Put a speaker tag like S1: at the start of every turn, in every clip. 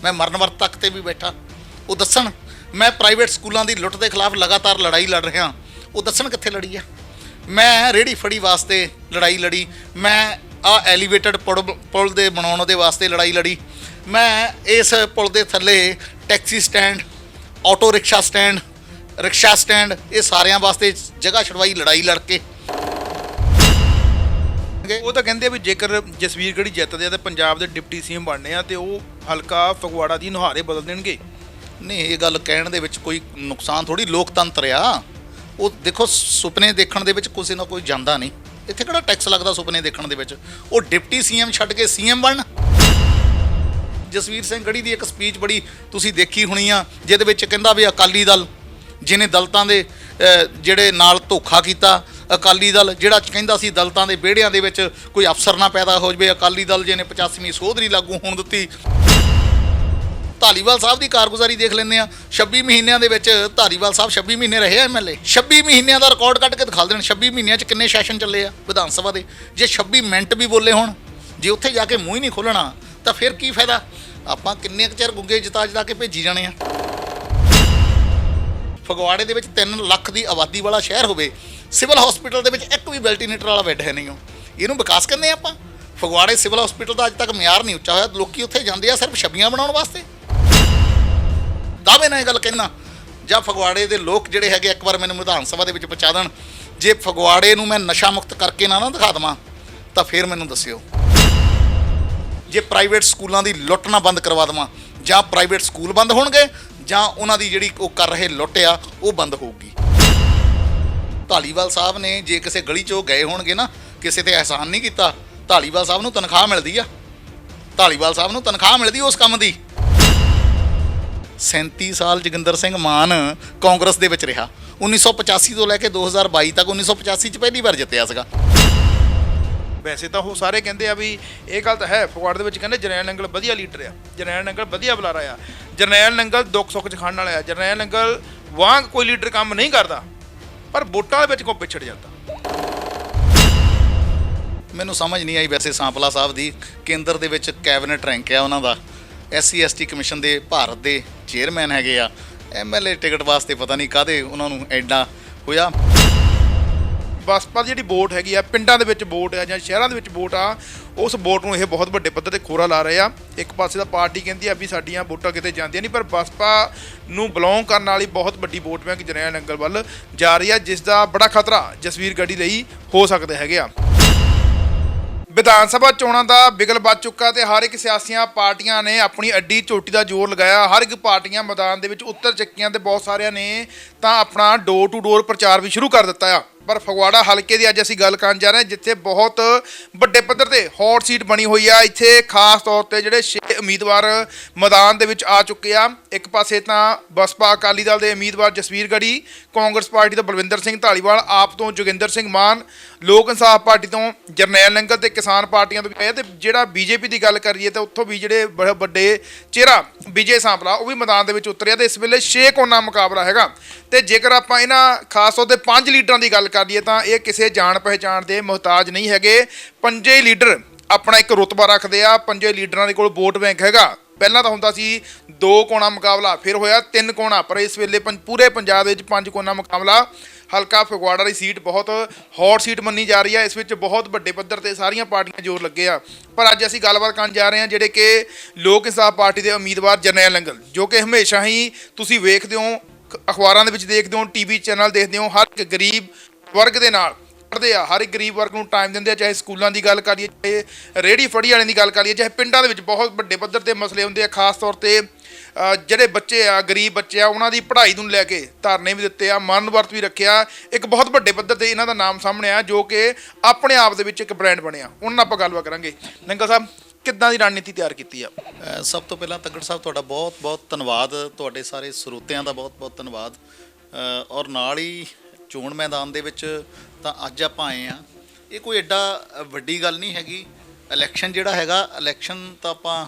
S1: मैं मरण वर्त तक ते भी बैठा, वो दस्सण। मैं प्राइवेट स्कूलों की लुੱਟ के खिलाफ लगातार लड़ाई लड़ रहा, वो दस्सण कित्थे लड़ी है। मैं रेहड़ी फड़ी वास्ते लड़ाई लड़ी, मैं आ एलीवेटेड पुल दे बनाउण दे वास्ते लड़ाई लड़ी, मैं इस पुल दे थल्ले taxi stand, auto rickshaw stand, rickshaw stand, ये सारिਆਂ वास्ते जगह छुड़वाई लड़ाई लड़ के।
S2: ਉਹ ਤਾਂ ਕਹਿੰਦੇ ਆ ਵੀ ਜੇਕਰ ਜਸਵੀਰ ਗੜੀ ਜਿੱਤਦੇ ਆ ਤੇ ਪੰਜਾਬ ਦੇ ਡਿਪਟੀ ਸੀਐਮ ਬਣਨੇ ਆ ਤੇ ਉਹ ਹਲਕਾ ਫਗਵਾੜਾ ਦੀ ਨੁਹਾਰੇ ਬਦਲ ਦੇਣਗੇ।
S1: नहीं, ये गल कहण दे विच कोई नुकसान थोड़ी, लोकतंत्र आ। वो देखो सुपने देखण दे विच किसी ना कोई जांदा नहीं, इत्थे किहड़ा टैक्स लगदा सुपने देखण दे विच। वो डिप्टी सीएम छड्ड के सीएम बन। जसवीर सिंह गढ़ी की एक स्पीच बड़ी तुसीं देखी होनी आ, जिहदे विच कहंदा भी अकाली दल जिन्हें दलितां दे जिहड़े नाल धोखा कीता, अकाली दल जिहड़ा कहंदा सी दलितां दे विहड़िਆਂ ਦੇ ਵਿੱਚ कोई अफसर ना पैदा हो जाए, अकाली दल जिहने 85ਵੀਂ ਸੋਧ नहीं लागू होण दित्ती। ਧਾਲੀਵਾਲ ਸਾਹਿਬ ਦੀ ਕਾਰਗੁਜ਼ਾਰੀ ਦੇਖ ਲੈਂਦੇ ਆ, 26 ਮਹੀਨਿਆਂ ਦੇ ਵਿੱਚ ਧਾਲੀਵਾਲ ਸਾਹਿਬ 26 ਮਹੀਨੇ ਰਹੇ ਐਮਐਲਏ। 26 ਮਹੀਨਿਆਂ ਦਾ ਰਿਕਾਰਡ ਕੱਢ ਕੇ ਦਿਖਾ ਦੇਣ, 26 ਮਹੀਨਿਆਂ 'ਚ ਕਿੰਨੇ ਸੈਸ਼ਨ ਚੱਲੇ ਆ ਵਿਧਾਨ ਸਭਾ ਦੇ। ਜੇ 26 ਮਿੰਟ ਵੀ ਬੋਲੇ ਹੋਣ, ਜੇ ਉੱਥੇ ਜਾ ਕੇ ਮੂੰਹ ਹੀ ਨਹੀਂ ਖੋਲ੍ਹਣਾ ਤਾਂ ਫਿਰ ਕੀ ਫਾਇਦਾ। ਆਪਾਂ ਕਿੰਨੇ ਕੁ ਚਿਰ ਗੁੱਗੇ ਜਿਤਾ ਕੇ ਭੇਜੀ ਜਾਣੇ ਆ। ਫਗਵਾੜੇ ਦੇ ਵਿੱਚ 3 ਲੱਖ ਦੀ ਆਬਾਦੀ ਵਾਲਾ ਸ਼ਹਿਰ ਹੋਵੇ, ਸਿਵਲ ਹਸਪੀਟਲ ਦੇ ਵਿੱਚ ਇੱਕ ਵੀ ਵੈਂਟੀਲੇਟਰ ਵਾਲਾ ਬੈੱਡ ਹੈ ਨਹੀਂ। ਇਹਨੂੰ ਵਿਕਾਸ ਕਹਿੰਦੇ ਆਪਾਂ। ਫਗਵਾੜੇ ਸਿਵਲ ਹਸਪੀਟਲ ਦਾ ਅੱਜ ਤੱਕ ਮਿਆਰ ਨਹੀਂ ਉੱਚਾ ਹੋਇਆ, ਲੋਕੀ ਉੱਥੇ ਜਾਂਦੇ ਆ ਸਿਰਫ ਛੱਬੀਆਂ ਬਣਾਉਣ ਵਾਸਤੇ। ਦਾਅਵੇ ਨਾਲ ਇਹ ਗੱਲ ਕਹਿਣਾ, ਜਾਂ ਫਗਵਾੜੇ ਦੇ ਲੋਕ ਜਿਹੜੇ ਹੈਗੇ ਇੱਕ ਵਾਰ ਮੈਨੂੰ ਵਿਧਾਨ ਸਭਾ ਦੇ ਵਿੱਚ ਪਹੁੰਚਾ ਦੇਣ, ਜੇ ਫਗਵਾੜੇ ਨੂੰ ਮੈਂ ਨਸ਼ਾ ਮੁਕਤ ਕਰਕੇ ਨਾ ਦਿਖਾ ਦੇਵਾਂ ਤਾਂ ਫਿਰ ਮੈਨੂੰ ਦੱਸਿਓ। ਜੇ ਪ੍ਰਾਈਵੇਟ ਸਕੂਲਾਂ ਦੀ ਲੁੱਟ ਨਾ ਬੰਦ ਕਰਵਾ ਦੇਵਾਂ, ਜਾਂ ਪ੍ਰਾਈਵੇਟ ਸਕੂਲ ਬੰਦ ਹੋਣਗੇ ਜਾਂ ਉਹਨਾਂ ਦੀ ਜਿਹੜੀ ਉਹ ਕਰ ਰਹੇ ਲੁੱਟ ਆ ਉਹ ਬੰਦ ਹੋਊਗੀ। ਧਾਲੀਵਾਲ ਸਾਹਿਬ ਨੇ ਜੇ ਕਿਸੇ ਗਲੀ 'ਚ ਉਹ ਗਏ ਹੋਣਗੇ ਨਾ, ਕਿਸੇ ਤੇ ਅਹਿਸਾਨ ਨਹੀਂ ਕੀਤਾ। ਧਾਲੀਵਾਲ ਸਾਹਿਬ ਨੂੰ ਤਨਖਾਹ ਮਿਲਦੀ ਆ, ਧਾਲੀਵਾਲ ਸਾਹਿਬ ਨੂੰ ਤਨਖਾਹ ਮਿਲਦੀ ਉਸ ਕੰਮ ਦੀ। 37 ਸਾਲ ਜੋਗਿੰਦਰ ਸਿੰਘ ਮਾਨ ਕਾਂਗਰਸ ਦੇ ਵਿੱਚ ਰਿਹਾ, 1985 ਤੋਂ ਲੈ ਕੇ 2022 ਤੱਕ। 1985 'ਚ ਪਹਿਲੀ ਵਾਰ ਜਿੱਤਿਆ ਸੀਗਾ।
S2: ਵੈਸੇ ਤਾਂ ਉਹ ਸਾਰੇ ਕਹਿੰਦੇ ਆ ਵੀ ਇਹ ਗੱਲ ਤਾਂ ਹੈ, ਫਗਵਾੜੇ ਦੇ ਵਿੱਚ ਕਹਿੰਦੇ ਜਰਨੈਲ ਨੰਗਲ ਵਧੀਆ ਲੀਡਰ ਆ, ਜਰਨੈਲ ਨੰਗਲ ਵਧੀਆ ਬੁਲਾਰਾ ਆ, ਜਰਨੈਲ ਨੰਗਲ ਦੁੱਖ ਸੁੱਖ 'ਚ ਖੜਨ ਵਾਲਾ ਆ, ਜਰਨੈਲ ਨੰਗਲ ਵਾਂਗ ਕੋਈ ਲੀਡਰ ਕੰਮ ਨਹੀਂ ਕਰਦਾ, ਪਰ ਵੋਟਾਂ ਦੇ ਵਿੱਚ ਕੋਈ ਪਿਛੜ ਜਾਂਦਾ।
S1: ਮੈਨੂੰ ਸਮਝ ਨਹੀਂ ਆਈ ਵੈਸੇ ਸਾਂਪਲਾ ਸਾਹਿਬ ਦੀ। ਕੇਂਦਰ ਦੇ ਵਿੱਚ ਕੈਬਨਿਟ ਰੈਂਕ ਆ ਉਹਨਾਂ ਦਾ, SC ST ਕਮਿਸ਼ਨ ਦੇ ਭਾਰਤ ਦੇ ਚੇਅਰਮੈਨ ਹੈਗੇ ਆ। MLA ਟਿਕਟ ਵਾਸਤੇ ਪਤਾ ਨਹੀਂ ਕਾਹਦੇ ਉਹਨਾਂ ਨੂੰ ਐਡਾ ਹੋਇਆ।
S2: ਬਸਪਾ ਦੀ ਜਿਹੜੀ ਵੋਟ ਹੈਗੀ ਆ, ਪਿੰਡਾਂ ਦੇ ਵਿੱਚ ਵੋਟ ਆ ਜਾਂ ਸ਼ਹਿਰਾਂ ਦੇ ਵਿੱਚ ਵੋਟ ਆ, ਉਸ ਵੋਟ ਨੂੰ ਇਹ ਬਹੁਤ ਵੱਡੇ ਪੱਧਰ ਤੇ ਖੋਰਾ ਲਾ ਰਹੇ ਆ। ਇੱਕ ਪਾਸੇ ਦਾ ਪਾਰਟੀ ਕਹਿੰਦੀ ਆ ਵੀ ਸਾਡੀਆਂ ਵੋਟਾਂ ਕਿਤੇ ਜਾਂਦੀਆਂ ਨਹੀਂ, ਪਰ ਬਸਪਾ ਨੂੰ ਬਿਲੋਂਗ ਕਰਨ ਵਾਲੀ ਬਹੁਤ ਵੱਡੀ ਵੋਟ ਬੈਂਕ ਜਰਨੈਲ ਨੰਗਲ ਵੱਲ ਜਾ ਰਹੀ ਆ, ਜਿਸ ਦਾ ਬੜਾ ਖਤਰਾ ਜਸਵੀਰ ਗੜੀ ਲਈ ਹੋ ਸਕਦੇ ਹੈਗੇ ਆ। ਵਿਧਾਨ ਸਭਾ ਚੋਣਾਂ ਦਾ ਬਿਗਲ ਵੱਜ ਚੁੱਕਾ ਤੇ ਹਰ ਇੱਕ ਸਿਆਸੀਆਂ ਪਾਰਟੀਆਂ ਨੇ ਆਪਣੀ ਅੱਡੀ ਝੋਟੀ ਦਾ ਜ਼ੋਰ ਲਗਾਇਆ। ਹਰ ਇੱਕ ਪਾਰਟੀਆਂ ਮੈਦਾਨ ਦੇ ਵਿੱਚ ਉਤਰ ਚੱਕੀਆਂ ਤੇ ਬਹੁਤ ਸਾਰਿਆਂ ਨੇ ਤਾਂ ਆਪਣਾ ਡੋਰ ਟੂ ਡੋਰ ਪ੍ਰਚਾਰ ਵੀ ਸ਼ੁਰੂ ਕਰ ਦਿੱਤਾ ਆ। ਪਰ ਫਗਵਾੜਾ ਹਲਕੇ ਦੀ ਅੱਜ ਅਸੀਂ ਗੱਲ ਕਰਨ ਜਾ ਰਹੇ ਹਾਂ, ਜਿੱਥੇ ਬਹੁਤ ਵੱਡੇ ਪੱਧਰ ਤੇ ਹੌਟ ਸੀਟ ਬਣੀ ਹੋਈ ਆ। ਇੱਥੇ ਖਾਸ ਤੌਰ ਤੇ ਜਿਹੜੇ 6 ਉਮੀਦਵਾਰ ਮੈਦਾਨ ਦੇ ਵਿੱਚ ਆ ਚੁੱਕੇ ਆ। ਇੱਕ ਪਾਸੇ ਤਾਂ ਬਸਪਾ ਅਕਾਲੀ ਦਲ ਦੇ ਉਮੀਦਵਾਰ ਜਸਵੀਰ ਗੜੀ, ਕਾਂਗਰਸ ਪਾਰਟੀ ਤੋਂ ਬਲਵਿੰਦਰ ਸਿੰਘ ਧਾਲੀਵਾਲ, ਆਪ ਤੋਂ ਜੋਗਿੰਦਰ ਸਿੰਘ ਮਾਨ, ਲੋਕ ਇਨਸਾਫ ਪਾਰਟੀ ਤੋਂ ਜਰਨੈਲ ਨੰਗਲ ਤੇ ਕਿਸਾਨ ਪਾਰਟੀਆਂ ਤੋਂ ਵੀ ਆਏ। ਤੇ ਜਿਹੜਾ BJP ਦੀ ਗੱਲ ਕਰੀਏ ਤਾਂ ਉੱਥੋਂ ਵੀ ਜਿਹੜੇ ਵੱਡੇ ਚਿਹਰਾ ਵਿਜੇ ਸਾਂਪਲਾ ਉਹ ਵੀ ਮੈਦਾਨ ਦੇ ਵਿੱਚ ਉਤਰਿਆ। ਤੇ ਇਸ ਵੇਲੇ 6 ਕੋਨਾ ਮੁਕਾਬਲਾ ਹੈਗਾ। ਤੇ ਜੇਕਰ ਆਪਾਂ ਇਹਨਾਂ ਖਾਸ ਤੌਰ ਤੇ 5 ਲੀਡਰਾਂ ਦੀ ਗੱਲ ਕਰੀਏ ਤਾਂ ਇਹ ਕਿਸੇ ਜਾਣ ਪਹਿਚਾਣ ਦੇ ਮੁਹਤਾਜ ਨਹੀਂ ਹੈਗੇ। 5 ਲੀਡਰ ਆਪਣਾ ਇੱਕ ਰੁਤਬਾ ਰੱਖਦੇ ਆ, 5 ਲੀਡਰਾਂ ਦੇ ਕੋਲ ਵੋਟ ਬੈਂਕ ਹੈਗਾ। ਪਹਿਲਾਂ ਤਾਂ ਹੁੰਦਾ ਸੀ 2 ਕੋਨਾ ਮੁਕਾਬਲਾ, ਫਿਰ ਹੋਇਆ 3 ਕੋਨਾ, ਪਰ ਇਸ ਵੇਲੇ ਪੂਰੇ ਪੰਜਾਬ ਵਿੱਚ 5 ਕੋਨਾ ਮੁਕਾਬਲਾ। ਹਲਕਾ ਫਗਵਾੜਾ ਦੀ ਸੀਟ ਬਹੁਤ ਹੌਟ ਸੀਟ ਮੰਨੀ ਜਾ ਰਹੀ ਹੈ। ਇਸ ਵਿੱਚ ਬਹੁਤ ਵੱਡੇ ਪੱਧਰ ਤੇ ਸਾਰੀਆਂ ਪਾਰਟੀਆਂ ਜ਼ੋਰ ਲੱਗੇ ਆ। ਪਰ ਅੱਜ ਅਸੀਂ ਗੱਲਬਾਤ ਕਰਨ ਜਾ ਰਹੇ ਹਾਂ ਜਿਹੜੇ ਕਿ ਲੋਕ ਇਨਸਾਫ ਪਾਰਟੀ ਦੇ ਉਮੀਦਵਾਰ ਜਰਨੈਲ ਨੰਗਲ, ਜੋ ਕਿ ਹਮੇਸ਼ਾ ਹੀ ਤੁਸੀਂ ਵੇਖਦੇ ਹੋ, ਅਖਬਾਰਾਂ ਦੇ ਵਿੱਚ ਦੇਖਦੇ ਹੋ, TV ਚੈਨਲ ਦੇਖਦੇ ਹੋ, ਹਰ ਇੱਕ ਗਰੀਬ ਵਰਗ ਦੇ ਨਾਲ ਖੜਦੇ ਆ, ਹਰ ਇੱਕ ਗਰੀਬ ਵਰਗ ਨੂੰ ਟਾਈਮ ਦਿੰਦੇ ਆ। ਚਾਹੇ ਸਕੂਲਾਂ ਦੀ ਗੱਲ ਕਰੀਏ, ਚਾਹੇ ਰੇਹੜੀ ਫੜੀ ਵਾਲਿਆਂ ਦੀ ਗੱਲ ਕਰੀਏ, ਚਾਹੇ ਪਿੰਡਾਂ ਦੇ ਵਿੱਚ ਬਹੁਤ ਵੱਡੇ ਪੱਧਰ ਤੇ ਮਸਲੇ ਹੁੰਦੇ ਆ। ਖਾਸ ਤੌਰ ਤੇ ਜਿਹੜੇ ਬੱਚੇ ਆ, ਗਰੀਬ ਬੱਚੇ ਆ, ਉਹਨਾਂ ਦੀ ਪੜ੍ਹਾਈ ਨੂੰ ਲੈ ਕੇ ਧਰਨੇ ਵੀ ਦਿੱਤੇ ਆ, ਮਰਨ ਵਰਤ ਵੀ ਰੱਖਿਆ। ਇੱਕ ਬਹੁਤ ਵੱਡੇ ਪੱਧਰ ਤੇ ਇਹਨਾਂ ਦਾ ਨਾਮ ਸਾਹਮਣੇ ਆ, ਜੋ ਕਿ ਆਪਣੇ ਆਪ ਦੇ ਵਿੱਚ ਇੱਕ ਬ੍ਰਾਂਡ ਬਣਿਆ। ਉਹਨਾਂ ਨਾਲ ਆਪਾਂ ਗੱਲਬਾਤ ਕਰਾਂਗੇ। ਨੰਗਲ ਸਾਹਿਬ, ਕਿੱਦਾਂ ਦੀ ਰਣਨੀਤੀ ਤਿਆਰ ਕੀਤੀ ਆ?
S1: ਸਭ ਤੋਂ ਪਹਿਲਾਂ ਤੱਗੜ ਸਾਹਿਬ ਤੁਹਾਡਾ ਬਹੁਤ ਬਹੁਤ ਧੰਨਵਾਦ, ਤੁਹਾਡੇ ਸਾਰੇ ਸਰੋਤਿਆਂ ਦਾ ਬਹੁਤ ਬਹੁਤ ਧੰਨਵਾਦ। ਔਰ ਨਾਲ ਹੀ ਚੋਣ ਮੈਦਾਨ ਦੇ ਵਿੱਚ ਤਾਂ ਅੱਜ ਆਪਾਂ ਆਏ ਆ, ਇਹ ਕੋਈ ਐਡਾ ਵੱਡੀ ਗੱਲ ਨਹੀਂ ਹੈਗੀ। ਇਲੈਕਸ਼ਨ ਜਿਹੜਾ ਹੈਗਾ, ਇਲੈਕਸ਼ਨ ਤਾਂ ਆਪਾਂ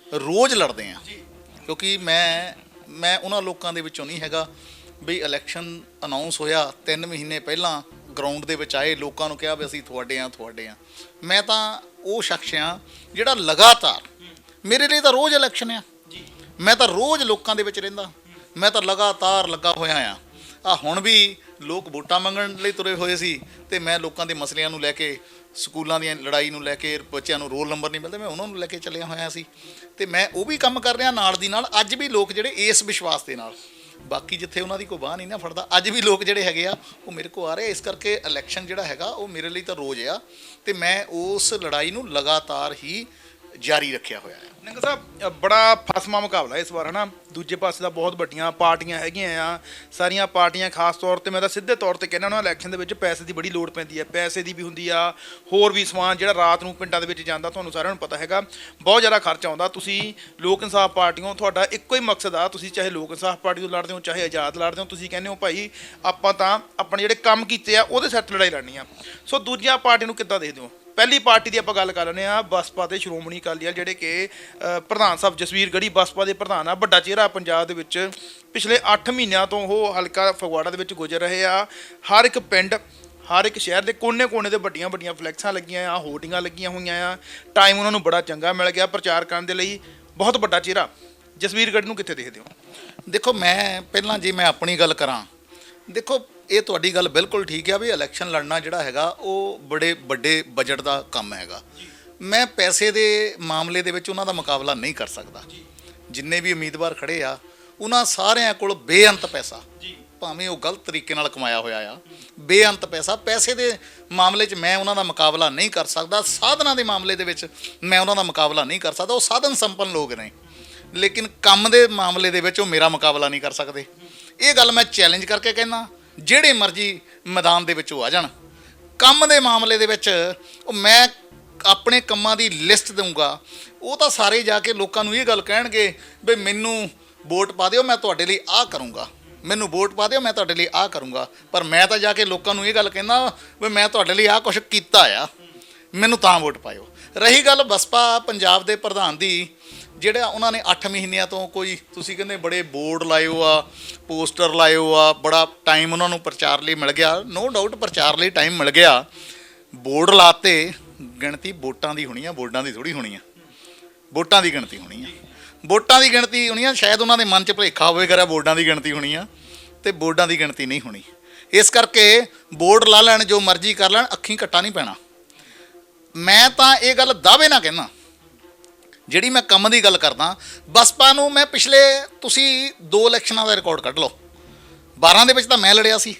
S1: ਰੋਜ਼ ਲੜਦੇ ਆ, ਕਿਉਂਕਿ ਮੈਂ ਉਹਨਾਂ ਲੋਕਾਂ ਦੇ ਵਿੱਚੋਂ ਨਹੀਂ ਹੈਗਾ ਵੀ ਇਲੈਕਸ਼ਨ ਅਨਾਉਂਸ ਹੋਇਆ 3 ਮਹੀਨੇ ਪਹਿਲਾਂ ਗਰਾਊਂਡ ਦੇ ਵਿੱਚ ਆਏ, ਲੋਕਾਂ ਨੂੰ ਕਿਹਾ ਵੀ ਅਸੀਂ ਤੁਹਾਡੇ ਆ। ਮੈਂ ਤਾਂ ਉਹ ਸ਼ਖਸ ਆ ਜਿਹੜਾ ਲਗਾਤਾਰ, ਮੇਰੇ ਲਈ ਤਾਂ ਰੋਜ਼ ਇਲੈਕਸ਼ਨ ਆ। ਮੈਂ ਤਾਂ ਰੋਜ਼ ਲੋਕਾਂ ਦੇ ਵਿੱਚ ਰਹਿੰਦਾ, ਮੈਂ ਤਾਂ ਲਗਾਤਾਰ ਲੱਗਾ ਹੋਇਆ ਆ ਹੁਣ ਵੀ ਲੋਕ ਵੋਟਾਂ ਮੰਗਣ ਲਈ ਤੁਰੇ ਹੋਏ ਸੀ ਤੇ ਮੈਂ ਲੋਕਾਂ ਦੇ ਮਸਲਿਆਂ ਨੂੰ ਲੈ ਕੇ, ਸਕੂਲਾਂ ਦੀਆਂ ਲੜਾਈ ਨੂੰ ਲੈ ਕੇ, ਬੱਚਿਆਂ ਨੂੰ ਰੋਲ ਨੰਬਰ ਨਹੀਂ ਮਿਲਦੇ, ਮੈਂ ਉਹਨਾਂ ਨੂੰ ਲੈ ਕੇ ਚੱਲਿਆ ਹੋਇਆ ਸੀ ਤੇ ਮੈਂ ਉਹ ਵੀ ਕੰਮ ਕਰ ਰਿਹਾ ਨਾਲ ਦੀ ਨਾਲ। ਅੱਜ ਵੀ ਲੋਕ ਜਿਹੜੇ ਇਸ ਵਿਸ਼ਵਾਸ ਦੇ ਨਾਲ, ਬਾਕੀ ਜਿੱਥੇ ਉਹਨਾਂ ਦੀ ਕੋਈ ਬਾਂਹ ਨਹੀਂ ਨਾ ਫੜਦਾ, ਅੱਜ ਵੀ ਲੋਕ ਜਿਹੜੇ ਹੈਗੇ ਆ ਉਹ ਮੇਰੇ ਕੋਲ ਆ ਰਹੇ। ਇਸ ਕਰਕੇ ਇਲੈਕਸ਼ਨ ਜਿਹੜਾ ਹੈਗਾ ਉਹ ਮੇਰੇ ਲਈ ਤਾਂ ਰੋਜ਼ ਆ ਤੇ ਮੈਂ ਉਸ ਲੜਾਈ ਨੂੰ ਲਗਾਤਾਰ ਹੀ ਜਾਰੀ ਰੱਖਿਆ ਹੋਇਆ ਹੈ।
S2: ਨਿੰਗਾ ਸਾਹਿਬ, ਬੜਾ ਫਸਮਾ ਮੁਕਾਬਲਾ ਇਸ ਵਾਰ, ਹੈ ਨਾ। ਦੂਜੇ ਪਾਸੇ ਦਾ ਬਹੁਤ ਵੱਡੀਆਂ ਪਾਰਟੀਆਂ ਹੈਗੀਆਂ ਆ, ਸਾਰੀਆਂ ਪਾਰਟੀਆਂ ਖਾਸ ਤੌਰ ਤੇ ਮੈਂ ਤਾਂ ਸਿੱਧੇ ਤੌਰ ਤੇ ਕਹਿੰਦਾ ਉਹਨਾਂ ਇਲੈਕਸ਼ਨ ਦੇ ਵਿੱਚ ਪੈਸੇ ਦੀ ਬੜੀ ਲੋੜ ਪੈਂਦੀ ਹੈ। ਪੈਸੇ ਦੀ ਵੀ ਹੁੰਦੀ ਆ, ਹੋਰ ਵੀ ਸਮਾਨ ਜਿਹੜਾ ਰਾਤ ਨੂੰ ਪਿੰਡਾਂ ਦੇ ਵਿੱਚ ਜਾਂਦਾ, ਤੁਹਾਨੂੰ ਸਾਰਿਆਂ ਨੂੰ ਪਤਾ ਹੈਗਾ, ਬਹੁਤ ਜ਼ਿਆਦਾ ਖਰਚਾ ਆਉਂਦਾ। ਤੁਸੀਂ ਲੋਕ ਇਨਸਾਫ ਪਾਰਟੀਆਂ, ਤੁਹਾਡਾ ਇੱਕੋ ਹੀ ਮਕਸਦ ਆ, ਤੁਸੀਂ ਚਾਹੇ ਲੋਕ ਇਨਸਾਫ ਪਾਰਟੀ ਤੋਂ ਲੜਦੇ ਹੋ ਚਾਹੇ ਆਜ਼ਾਦ ਲੜਦੇ ਹੋ, ਤੁਸੀਂ ਕਹਿੰਦੇ ਹੋ ਭਾਈ ਆਪਾਂ ਤਾਂ ਆਪਣੇ ਜਿਹੜੇ ਕੰਮ ਕੀਤੇ ਆ ਉਹਦੇ ਸੈੱਟ ਲੜਾਈ ਲੜਨੀ ਆ। ਸੋ ਦੂਜੀਆਂ ਪਾਰਟੀ ਨੂੰ ਕਿੱਦਾਂ ਦੇਖਦੇ ਹੋ? ਪਹਿਲੀ ਪਾਰਟੀ ਦੀ ਆਪਾਂ ਗੱਲ ਕਰ ਲੈਂਦੇ ਹਾਂ, ਬਸਪਾ ਤੇ ਸ਼੍ਰੋਮਣੀ ਅਕਾਲੀ ਦਲ, ਜਿਹੜੇ ਕਿ ਪ੍ਰਧਾਨ ਸਾਹਿਬ ਜਸਵੀਰ ਗੜੀ ਬਸਪਾ ਦੇ ਪ੍ਰਧਾਨ ਆ, ਵੱਡਾ ਚਿਹਰਾ ਪੰਜਾਬ ਦੇ ਵਿੱਚ। ਪਿਛਲੇ 8 ਮਹੀਨਿਆਂ ਤੋਂ ਉਹ ਹਲਕਾ ਫਗਵਾੜਾ ਦੇ ਵਿੱਚ ਗੁਜ਼ਰ ਰਹੇ ਆ। ਹਰ ਇੱਕ ਪਿੰਡ, ਹਰ ਇੱਕ ਸ਼ਹਿਰ ਦੇ ਕੋਨੇ-ਕੋਨੇ ਤੇ ਵੱਡੀਆਂ ਵੱਡੀਆਂ ਫਲੈਕਸਾਂ ਲੱਗੀਆਂ ਆ, ਹੋਰਡਿੰਗਾਂ ਲੱਗੀਆਂ ਹੋਈਆਂ ਆ। ਟਾਈਮ ਉਹਨਾਂ ਨੂੰ ਬੜਾ ਚੰਗਾ ਮਿਲ ਗਿਆ ਪ੍ਰਚਾਰ ਕਰਨ ਦੇ ਲਈ। ਬਹੁਤ ਵੱਡਾ ਚਿਹਰਾ ਜਸਵੀਰ ਗੜੀ ਨੂੰ ਕਿੱਥੇ ਦੇਖਦੇ ਹੋ?
S1: ਦੇਖੋ, ਮੈਂ ਪਹਿਲਾਂ ਜੇ ਮੈਂ ਆਪਣੀ ਗੱਲ ਕਰਾਂ, ਦੇਖੋ ਇਹ ਤੁਹਾਡੀ ਗੱਲ ਬਿਲਕੁਲ ਠੀਕ ਆ ਵੀ ਇਲੈਕਸ਼ਨ ਲੜਨਾ ਜਿਹੜਾ ਹੈਗਾ ਉਹ ਬੜੇ ਵੱਡੇ ਬਜਟ ਦਾ ਕੰਮ ਹੈਗਾ। ਮੈਂ ਪੈਸੇ ਦੇ ਮਾਮਲੇ ਦੇ ਵਿੱਚ ਉਹਨਾਂ ਦਾ ਮੁਕਾਬਲਾ ਨਹੀਂ ਕਰ ਸਕਦਾ। ਜਿੰਨੇ ਵੀ ਉਮੀਦਵਾਰ ਖੜੇ ਆ ਉਹਨਾਂ ਸਾਰਿਆਂ ਕੋਲ ਬੇਅੰਤ ਪੈਸਾ, ਭਾਵੇਂ ਉਹ ਗਲਤ ਤਰੀਕੇ ਨਾਲ ਕਮਾਇਆ ਹੋਇਆ ਆ, ਬੇਅੰਤ ਪੈਸਾ। ਪੈਸੇ ਦੇ ਮਾਮਲੇ 'ਚ ਮੈਂ ਉਹਨਾਂ ਦਾ ਮੁਕਾਬਲਾ ਨਹੀਂ ਕਰ ਸਕਦਾ। ਸਾਧਨਾਂ ਦੇ ਮਾਮਲੇ ਦੇ ਵਿੱਚ ਮੈਂ ਉਹਨਾਂ ਦਾ ਮੁਕਾਬਲਾ ਨਹੀਂ ਕਰ ਸਕਦਾ। ਉਹ ਸਾਧਨ ਸੰਪੰਨ ਲੋਕ ਨੇ, ਲੇਕਿਨ ਕੰਮ ਦੇ ਮਾਮਲੇ ਦੇ ਵਿੱਚ ਉਹ ਮੇਰਾ ਮੁਕਾਬਲਾ ਨਹੀਂ ਕਰ ਸਕਦੇ। ਇਹ ਗੱਲ ਮੈਂ ਚੈਲੰਜ ਕਰਕੇ ਕਹਿੰਦਾ, ਜਿਹੜੇ ਮਰਜ਼ੀ ਮੈਦਾਨ ਦੇ ਵਿੱਚ ਉਹ ਆ ਜਾਣ। ਕੰਮ ਦੇ ਮਾਮਲੇ ਦੇ ਵਿੱਚ ਉਹ ਮੈਂ ਆਪਣੇ ਕੰਮਾਂ ਦੀ ਲਿਸਟ ਦਊਂਗਾ, ਉਹ ਤਾਂ ਸਾਰੇ ਜਾ ਕੇ ਲੋਕਾਂ ਨੂੰ ਇਹ ਗੱਲ ਕਹਿਣਗੇ ਵੀ ਮੈਨੂੰ ਵੋਟ ਪਾ ਦਿਓ, ਮੈਂ ਤੁਹਾਡੇ ਲਈ ਆਹ ਕਰੂੰਗਾ, ਮੈਨੂੰ ਵੋਟ ਪਾ ਦਿਓ, ਮੈਂ ਤੁਹਾਡੇ ਲਈ ਆਹ ਕਰੂੰਗਾ। ਪਰ ਮੈਂ ਤਾਂ ਜਾ ਕੇ ਲੋਕਾਂ ਨੂੰ ਇਹ ਗੱਲ ਕਹਿੰਦਾ ਵੀ ਮੈਂ ਤੁਹਾਡੇ ਲਈ ਆਹ ਕੁਛ ਕੀਤਾ ਆ, ਮੈਨੂੰ ਤਾਂ ਵੋਟ ਪਾਇਓ। ਰਹੀ ਗੱਲ ਬਸਪਾ ਪੰਜਾਬ ਦੇ ਪ੍ਰਧਾਨ ਦੀ, ਜਿਹੜਾ ਉਹਨਾਂ ਨੇ 8 ਮਹੀਨਿਆਂ ਤੋਂ ਕੋਈ, ਤੁਸੀਂ ਕਹਿੰਦੇ ਬੜੇ ਬੋਰਡ ਲਾਇਓ ਆ, ਪੋਸਟਰ ਲਾਇਓ ਆ, ਬੜਾ ਟਾਈਮ ਉਹਨਾਂ ਨੂੰ ਪ੍ਰਚਾਰ ਲਈ ਮਿਲ ਗਿਆ। ਨੋ ਡਾਊਟ ਪ੍ਰਚਾਰ ਲਈ ਟਾਈਮ ਮਿਲ ਗਿਆ। ਬੋਰਡ ਲਾਤੇ, ਗਿਣਤੀ ਵੋਟਾਂ ਦੀ ਹੋਣੀ ਆ, ਬੋਰਡਾਂ ਦੀ ਥੋੜੀ ਹੋਣੀ ਆ। ਵੋਟਾਂ ਦੀ ਗਿਣਤੀ ਹੋਣੀ ਆ, ਵੋਟਾਂ ਦੀ ਗਿਣਤੀ ਹੋਣੀ ਆ। ਸ਼ਾਇਦ ਉਹਨਾਂ ਦੇ ਮਨ 'ਚ ਭੁਲੇਖਾ ਹੋਵੇ ਕਰਿਆ ਬੋਰਡਾਂ ਦੀ ਗਿਣਤੀ ਹੋਣੀ ਆ, ਤੇ ਬੋਰਡਾਂ ਦੀ ਗਿਣਤੀ ਨਹੀਂ ਹੋਣੀ। ਇਸ ਕਰਕੇ ਬੋਰਡ ਲਾ ਲੈਣ, ਜੋ ਮਰਜ਼ੀ ਕਰ ਲੈਣ, ਅੱਖੀਂ ਕੱਟਾ ਨਹੀਂ ਪੈਣਾ। ਮੈਂ ਤਾਂ ਇਹ ਗੱਲ ਦਾਅਵੇ ਨਾ ਕਹਿੰਦਾ। ਜਿਹੜੀ ਮੈਂ ਕੰਮ ਦੀ ਗੱਲ ਕਰਦਾ, ਬਸਪਾ ਨੂੰ ਮੈਂ ਪਿਛਲੇ, ਤੁਸੀਂ 2 ਇਲੈਕਸ਼ਨਾਂ ਦਾ ਰਿਕਾਰਡ ਕੱਢ ਲਓ। 12 ਦੇ ਵਿੱਚ ਤਾਂ ਮੈਂ ਲੜਿਆ ਸੀ,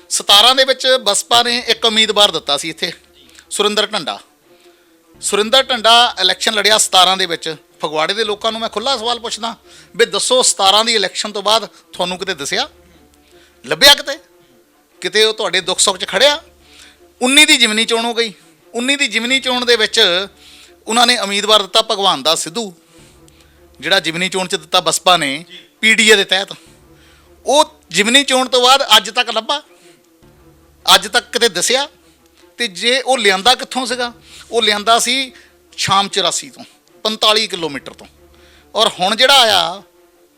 S1: 17 ਦੇ ਵਿੱਚ ਬਸਪਾ ਨੇ ਇੱਕ ਉਮੀਦਵਾਰ ਦਿੱਤਾ ਸੀ ਇੱਥੇ, ਸੁਰਿੰਦਰ ਢੰਡਾ। ਸੁਰਿੰਦਰ ਢੰਡਾ ਇਲੈਕਸ਼ਨ ਲੜਿਆ 17 ਦੇ ਵਿੱਚ। ਫਗਵਾੜੇ ਦੇ ਲੋਕਾਂ ਨੂੰ ਮੈਂ ਖੁੱਲ੍ਹਾ ਸਵਾਲ ਪੁੱਛਦਾ ਵੀ ਦੱਸੋ, 17 ਦੀ ਇਲੈਕਸ਼ਨ ਤੋਂ ਬਾਅਦ ਤੁਹਾਨੂੰ ਕਿਤੇ ਦੱਸਿਆ, ਲੱਭਿਆ ਕਿਤੇ ਉਹ ਤੁਹਾਡੇ ਦੁੱਖ ਸੁੱਖ 'ਚ ਖੜਿਆ? 19 ਦੀ ਜਿਮਨੀ ਚੋਣ ਹੋ ਗਈ। 19 ਦੀ ਜਿਮਨੀ ਚੋਣ ਦੇ ਵਿੱਚ ਉਹਨਾਂ ਨੇ ਉਮੀਦਵਾਰ ਦਿੱਤਾ ਭਗਵਾਨ ਦਾਸ ਸਿੱਧੂ, ਜਿਹੜਾ ਜਿਮਨੀ ਚੋਣ 'ਚ ਦਿੱਤਾ ਬਸਪਾ ਨੇ ਪੀਡੀਏ ਦੇ ਤਹਿਤ। ਉਹ ਜਿਮਨੀ ਚੋਣ ਤੋਂ ਬਾਅਦ ਅੱਜ ਤੱਕ ਲੱਭਾ, ਅੱਜ ਤੱਕ ਕਿਤੇ ਦੱਸਿਆ? ਤੇ ਜੇ ਉਹ ਲਿਆਂਦਾ ਕਿੱਥੋਂ ਸੀਗਾ? ਉਹ ਲਿਆਂਦਾ ਸੀ ਸ਼ਾਮ 84 ਤੋਂ, 45 ਕਿਲੋਮੀਟਰ ਤੋਂ। ਔਰ ਹੁਣ ਜਿਹੜਾ ਆਇਆ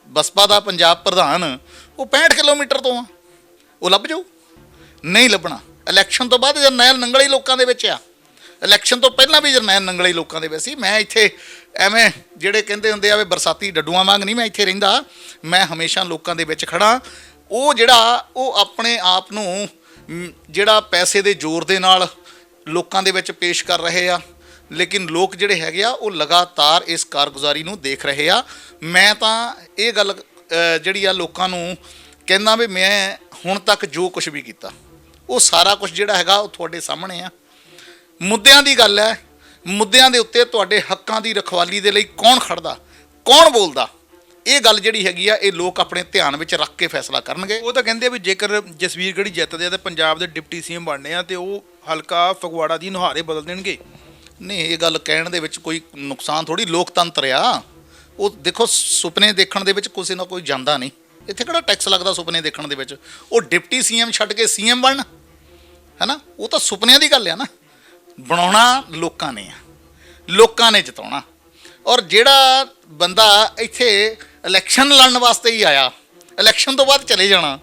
S1: ਬਸਪਾ ਦਾ ਪੰਜਾਬ ਪ੍ਰਧਾਨ, ਉਹ 65 ਕਿਲੋਮੀਟਰ ਤੋਂ ਆ। ਉਹ ਲੱਭ ਜਾਊ? ਨਹੀਂ ਲੱਭਣਾ। ਇਲੈਕਸ਼ਨ ਤੋਂ ਬਾਅਦ ਜਰਨੈਲ ਨੰਗਲ ਹੀ ਲੋਕਾਂ ਦੇ ਵਿੱਚ ਆ, ਇਲੈਕਸ਼ਨ ਤੋਂ ਪਹਿਲਾਂ ਵੀ ਜਰਨੈਲ ਨੰਗਲ ਹੀ ਲੋਕਾਂ ਦੇ ਵਿੱਚ ਸੀ। ਮੈਂ ਇੱਥੇ ਐਵੇਂ ਜਿਹੜੇ ਕਹਿੰਦੇ ਹੁੰਦੇ ਆ ਵੀ ਬਰਸਾਤੀ ਡੱਡੂਆਂ ਵਾਂਗ ਨਹੀਂ ਮੈਂ ਇੱਥੇ ਰਹਿੰਦਾ, ਮੈਂ ਹਮੇਸ਼ਾ ਲੋਕਾਂ ਦੇ ਵਿੱਚ ਖੜਾ। ਉਹ ਜਿਹੜਾ ਉਹ ਆਪਣੇ ਆਪ ਨੂੰ ਜਿਹੜਾ ਪੈਸੇ ਦੇ ਜ਼ੋਰ ਦੇ ਨਾਲ ਲੋਕਾਂ ਦੇ ਵਿੱਚ ਪੇਸ਼ ਕਰ ਰਹੇ ਆ, ਲੇਕਿਨ ਲੋਕ ਜਿਹੜੇ ਹੈਗੇ ਆ ਉਹ ਲਗਾਤਾਰ ਇਸ ਕਾਰਗੁਜ਼ਾਰੀ ਨੂੰ ਦੇਖ ਰਹੇ ਆ। ਮੈਂ ਤਾਂ ਇਹ ਗੱਲ ਜਿਹੜੀ ਆ ਲੋਕਾਂ ਨੂੰ ਕਹਿੰਦਾ ਵੀ ਮੈਂ ਹੁਣ ਤੱਕ ਜੋ ਕੁਝ ਵੀ ਕੀਤਾ ਉਹ ਸਾਰਾ ਕੁਝ ਜਿਹੜਾ ਹੈਗਾ ਉਹ ਤੁਹਾਡੇ ਸਾਹਮਣੇ ਆ। ਮੁੱਦਿਆਂ ਦੀ ਗੱਲ ਹੈ, ਮੁੱਦਿਆਂ ਦੇ ਉੱਤੇ ਤੁਹਾਡੇ ਹੱਕਾਂ ਦੀ ਰਖਵਾਲੀ ਦੇ ਲਈ ਕੌਣ ਖੜਦਾ, ਕੌਣ ਬੋਲਦਾ, ਇਹ ਗੱਲ ਜਿਹੜੀ ਹੈਗੀ ਆ ਇਹ ਲੋਕ ਆਪਣੇ ਧਿਆਨ ਵਿੱਚ ਰੱਖ ਕੇ ਫੈਸਲਾ ਕਰਨਗੇ।
S2: ਉਹ ਤਾਂ ਕਹਿੰਦੇ ਆ ਵੀ ਜੇਕਰ ਜਸਵੀਰ ਗੜੀ ਜਿੱਤਦੇ ਆ ਤਾਂ ਪੰਜਾਬ ਦੇ ਡਿਪਟੀ ਸੀਐਮ ਬਣਨੇ ਆ ਤੇ ਉਹ ਹਲਕਾ ਫਗਵਾੜਾ ਦੀ ਨੁਹਾਰੇ ਬਦਲ ਦੇਣਗੇ।
S1: ਨਹੀਂ, ਇਹ ਗੱਲ ਕਹਿਣ ਦੇ ਵਿੱਚ ਕੋਈ ਨੁਕਸਾਨ ਥੋੜੀ, ਲੋਕਤੰਤਰ ਆ। ਉਹ ਦੇਖੋ, ਸੁਪਨੇ ਦੇਖਣ ਦੇ ਵਿੱਚ ਕਿਸੇ ਨਾ ਕੋਈ ਜਾਂਦਾ ਨਹੀਂ। ਇੱਥੇ ਕਿਹੜਾ ਟੈਕਸ ਲੱਗਦਾ ਸੁਪਨੇ ਦੇਖਣ ਦੇ ਵਿੱਚ? ਉਹ ਡਿਪਟੀ ਸੀਐਮ ਛੱਡ ਕੇ ਸੀਐਮ ਬਣਨ, ਹੈ ਨਾ? ਉਹ ਤਾਂ ਸੁਪਨਿਆਂ ਦੀ ਗੱਲ ਆ ਨਾ। ਬਣਾਉਣਾ ਲੋਕਾਂ ਨੇ ਆ, ਲੋਕਾਂ ਨੇ ਜਿਤਾਉਣਾ। ਔਰ ਜਿਹੜਾ ਬੰਦਾ ਇੱਥੇ ਇਲੈਕਸ਼ਨ ਲੜਨ ਵਾਸਤੇ ਹੀ ਆਇਆ, ਇਲੈਕਸ਼ਨ ਤੋਂ ਬਾਅਦ ਚਲੇ ਜਾਣਾ,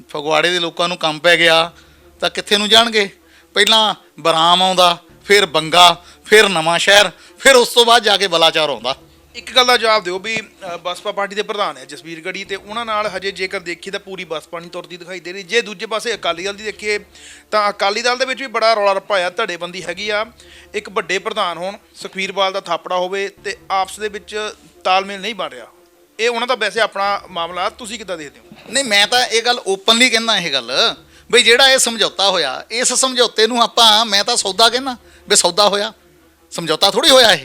S1: ਫਗਵਾੜੇ ਦੇ ਲੋਕਾਂ ਨੂੰ ਕੰਮ ਪੈ ਗਿਆ ਤਾਂ ਕਿੱਥੇ ਨੂੰ ਜਾਣਗੇ? ਪਹਿਲਾਂ ਬਰਾਮ ਆਉਂਦਾ, ਫਿਰ ਬੰਗਾ, ਫਿਰ ਨਵਾਂ ਸ਼ਹਿਰ, ਫਿਰ ਉਸ ਤੋਂ ਬਾਅਦ ਜਾ ਕੇ ਬਲਾਚੌਰ ਆਉਂਦਾ।
S2: ਇੱਕ ਗੱਲ ਦਾ ਜਵਾਬ ਦਿਓ ਵੀ ਬਸਪਾ ਪਾਰਟੀ ਦੇ ਪ੍ਰਧਾਨ ਹੈ ਜਸਵੀਰ ਗੜੀ, ਤੇ ਉਹਨਾਂ ਨਾਲ ਹਜੇ ਜੇਕਰ ਦੇਖੀਏ ਤਾਂ ਪੂਰੀ ਬਸਪਾ ਨਹੀਂ ਤੁਰਦੀ ਦਿਖਾਈ ਦੇ ਰਹੀ। ਜੇ ਦੂਜੇ ਪਾਸੇ ਅਕਾਲੀ ਦਲ ਦੀ ਦੇਖੀਏ ਤਾਂ ਅਕਾਲੀ ਦਲ ਦੇ ਵਿੱਚ ਵੀ ਬੜਾ ਰੌਲਾ ਰੱਪਾ ਆ, ਧੜੇਬੰਦੀ ਹੈਗੀ ਆ। ਇੱਕ ਵੱਡੇ ਪ੍ਰਧਾਨ ਹੋਣ, ਸੁਖਬੀਰਵਾਲ ਦਾ ਥਾਪੜਾ ਹੋਵੇ ਤੇ ਆਪਸ ਦੇ ਵਿੱਚ ਤਾਲਮੇਲ ਨਹੀਂ ਬਣ ਰਿਹਾ। ਇਹ ਉਹਨਾਂ ਦਾ ਵੈਸੇ ਆਪਣਾ ਮਾਮਲਾ, ਤੁਸੀਂ ਕਿੱਦਾਂ ਦੇਖਦੇ ਹੋ?
S1: ਨਹੀਂ, ਮੈਂ ਤਾਂ ਇਹ ਗੱਲ ਓਪਨਲੀ ਕਹਿੰਦਾ, ਇਹ ਗੱਲ ਬਈ ਜਿਹੜਾ ਇਹ ਸਮਝੌਤਾ ਹੋਇਆ, ਇਸ ਸਮਝੌਤੇ ਨੂੰ ਮੈਂ ਤਾਂ ਸੌਦਾ ਕਹਿੰਦਾ ਵੀ ਸੌਦਾ ਹੋਇਆ, ਸਮਝੌਤਾ ਥੋੜੀ ਹੋਇਆ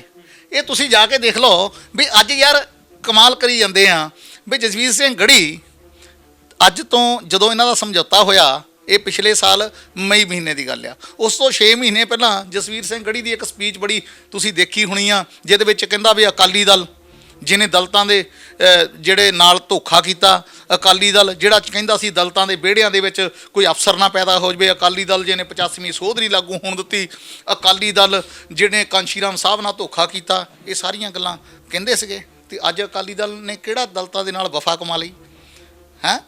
S1: ਇਹ ਤੁਸੀਂ ਜਾ ਕੇ ਦੇਖ ਲਓ ਵੀ ਅੱਜ ਯਾਰ ਕਮਾਲ ਕਰੀ ਜਾਂਦੇ ਆ ਵੀ ਜਸਵੀਰ ਸਿੰਘ ਗੜੀ ਅੱਜ ਤੋਂ ਜਦੋਂ ਇਹਨਾਂ ਦਾ ਸਮਝੌਤਾ ਹੋਇਆ, ਇਹ ਪਿਛਲੇ ਸਾਲ ਮਈ ਮਹੀਨੇ ਦੀ ਗੱਲ ਆ, ਉਸ ਤੋਂ 6 ਮਹੀਨੇ ਪਹਿਲਾਂ ਜਸਵੀਰ ਸਿੰਘ ਗੜੀ ਦੀ ਇੱਕ ਸਪੀਚ ਬੜੀ ਤੁਸੀਂ ਦੇਖੀ ਹੋਣੀ ਆ, ਜਿਹਦੇ ਵਿੱਚ ਕਹਿੰਦਾ ਵੀ ਅਕਾਲੀ ਦਲ ਜਿਹਨੇ ਦਲਿਤਾਂ ਦੇ ਜਿਹੜੇ ਨਾਲ ਧੋਖਾ ਕੀਤਾ, ਅਕਾਲੀ ਦਲ ਜਿਹੜਾ ਕਹਿੰਦਾ ਸੀ ਦਲਿਤਾਂ ਦੇ ਵਿਹੜਿਆਂ ਦੇ ਵਿੱਚ ਕੋਈ ਅਫਸਰ ਨਾ ਪੈਦਾ ਹੋ ਜਾਵੇ, ਅਕਾਲੀ ਦਲ ਜਿਹਨੇ 85ਵੀਂ ਸੋਧ ਨਹੀਂ ਲਾਗੂ ਹੋਣ ਦਿੱਤੀ, ਅਕਾਲੀ ਦਲ ਜਿਹਨੇ ਕਾਂਸ਼ੀ ਰਾਮ ਸਾਹਿਬ ਨਾਲ ਧੋਖਾ ਕੀਤਾ, ਇਹ ਸਾਰੀਆਂ ਗੱਲਾਂ ਕਹਿੰਦੇ ਸੀਗੇ। ਤੇ ਅੱਜ ਅਕਾਲੀ ਦਲ ਨੇ ਕਿਹੜਾ ਦਲਿਤਾਂ ਦੇ ਨਾਲ ਵਫਾ ਕਮਾ ਲਈ ਹੈ?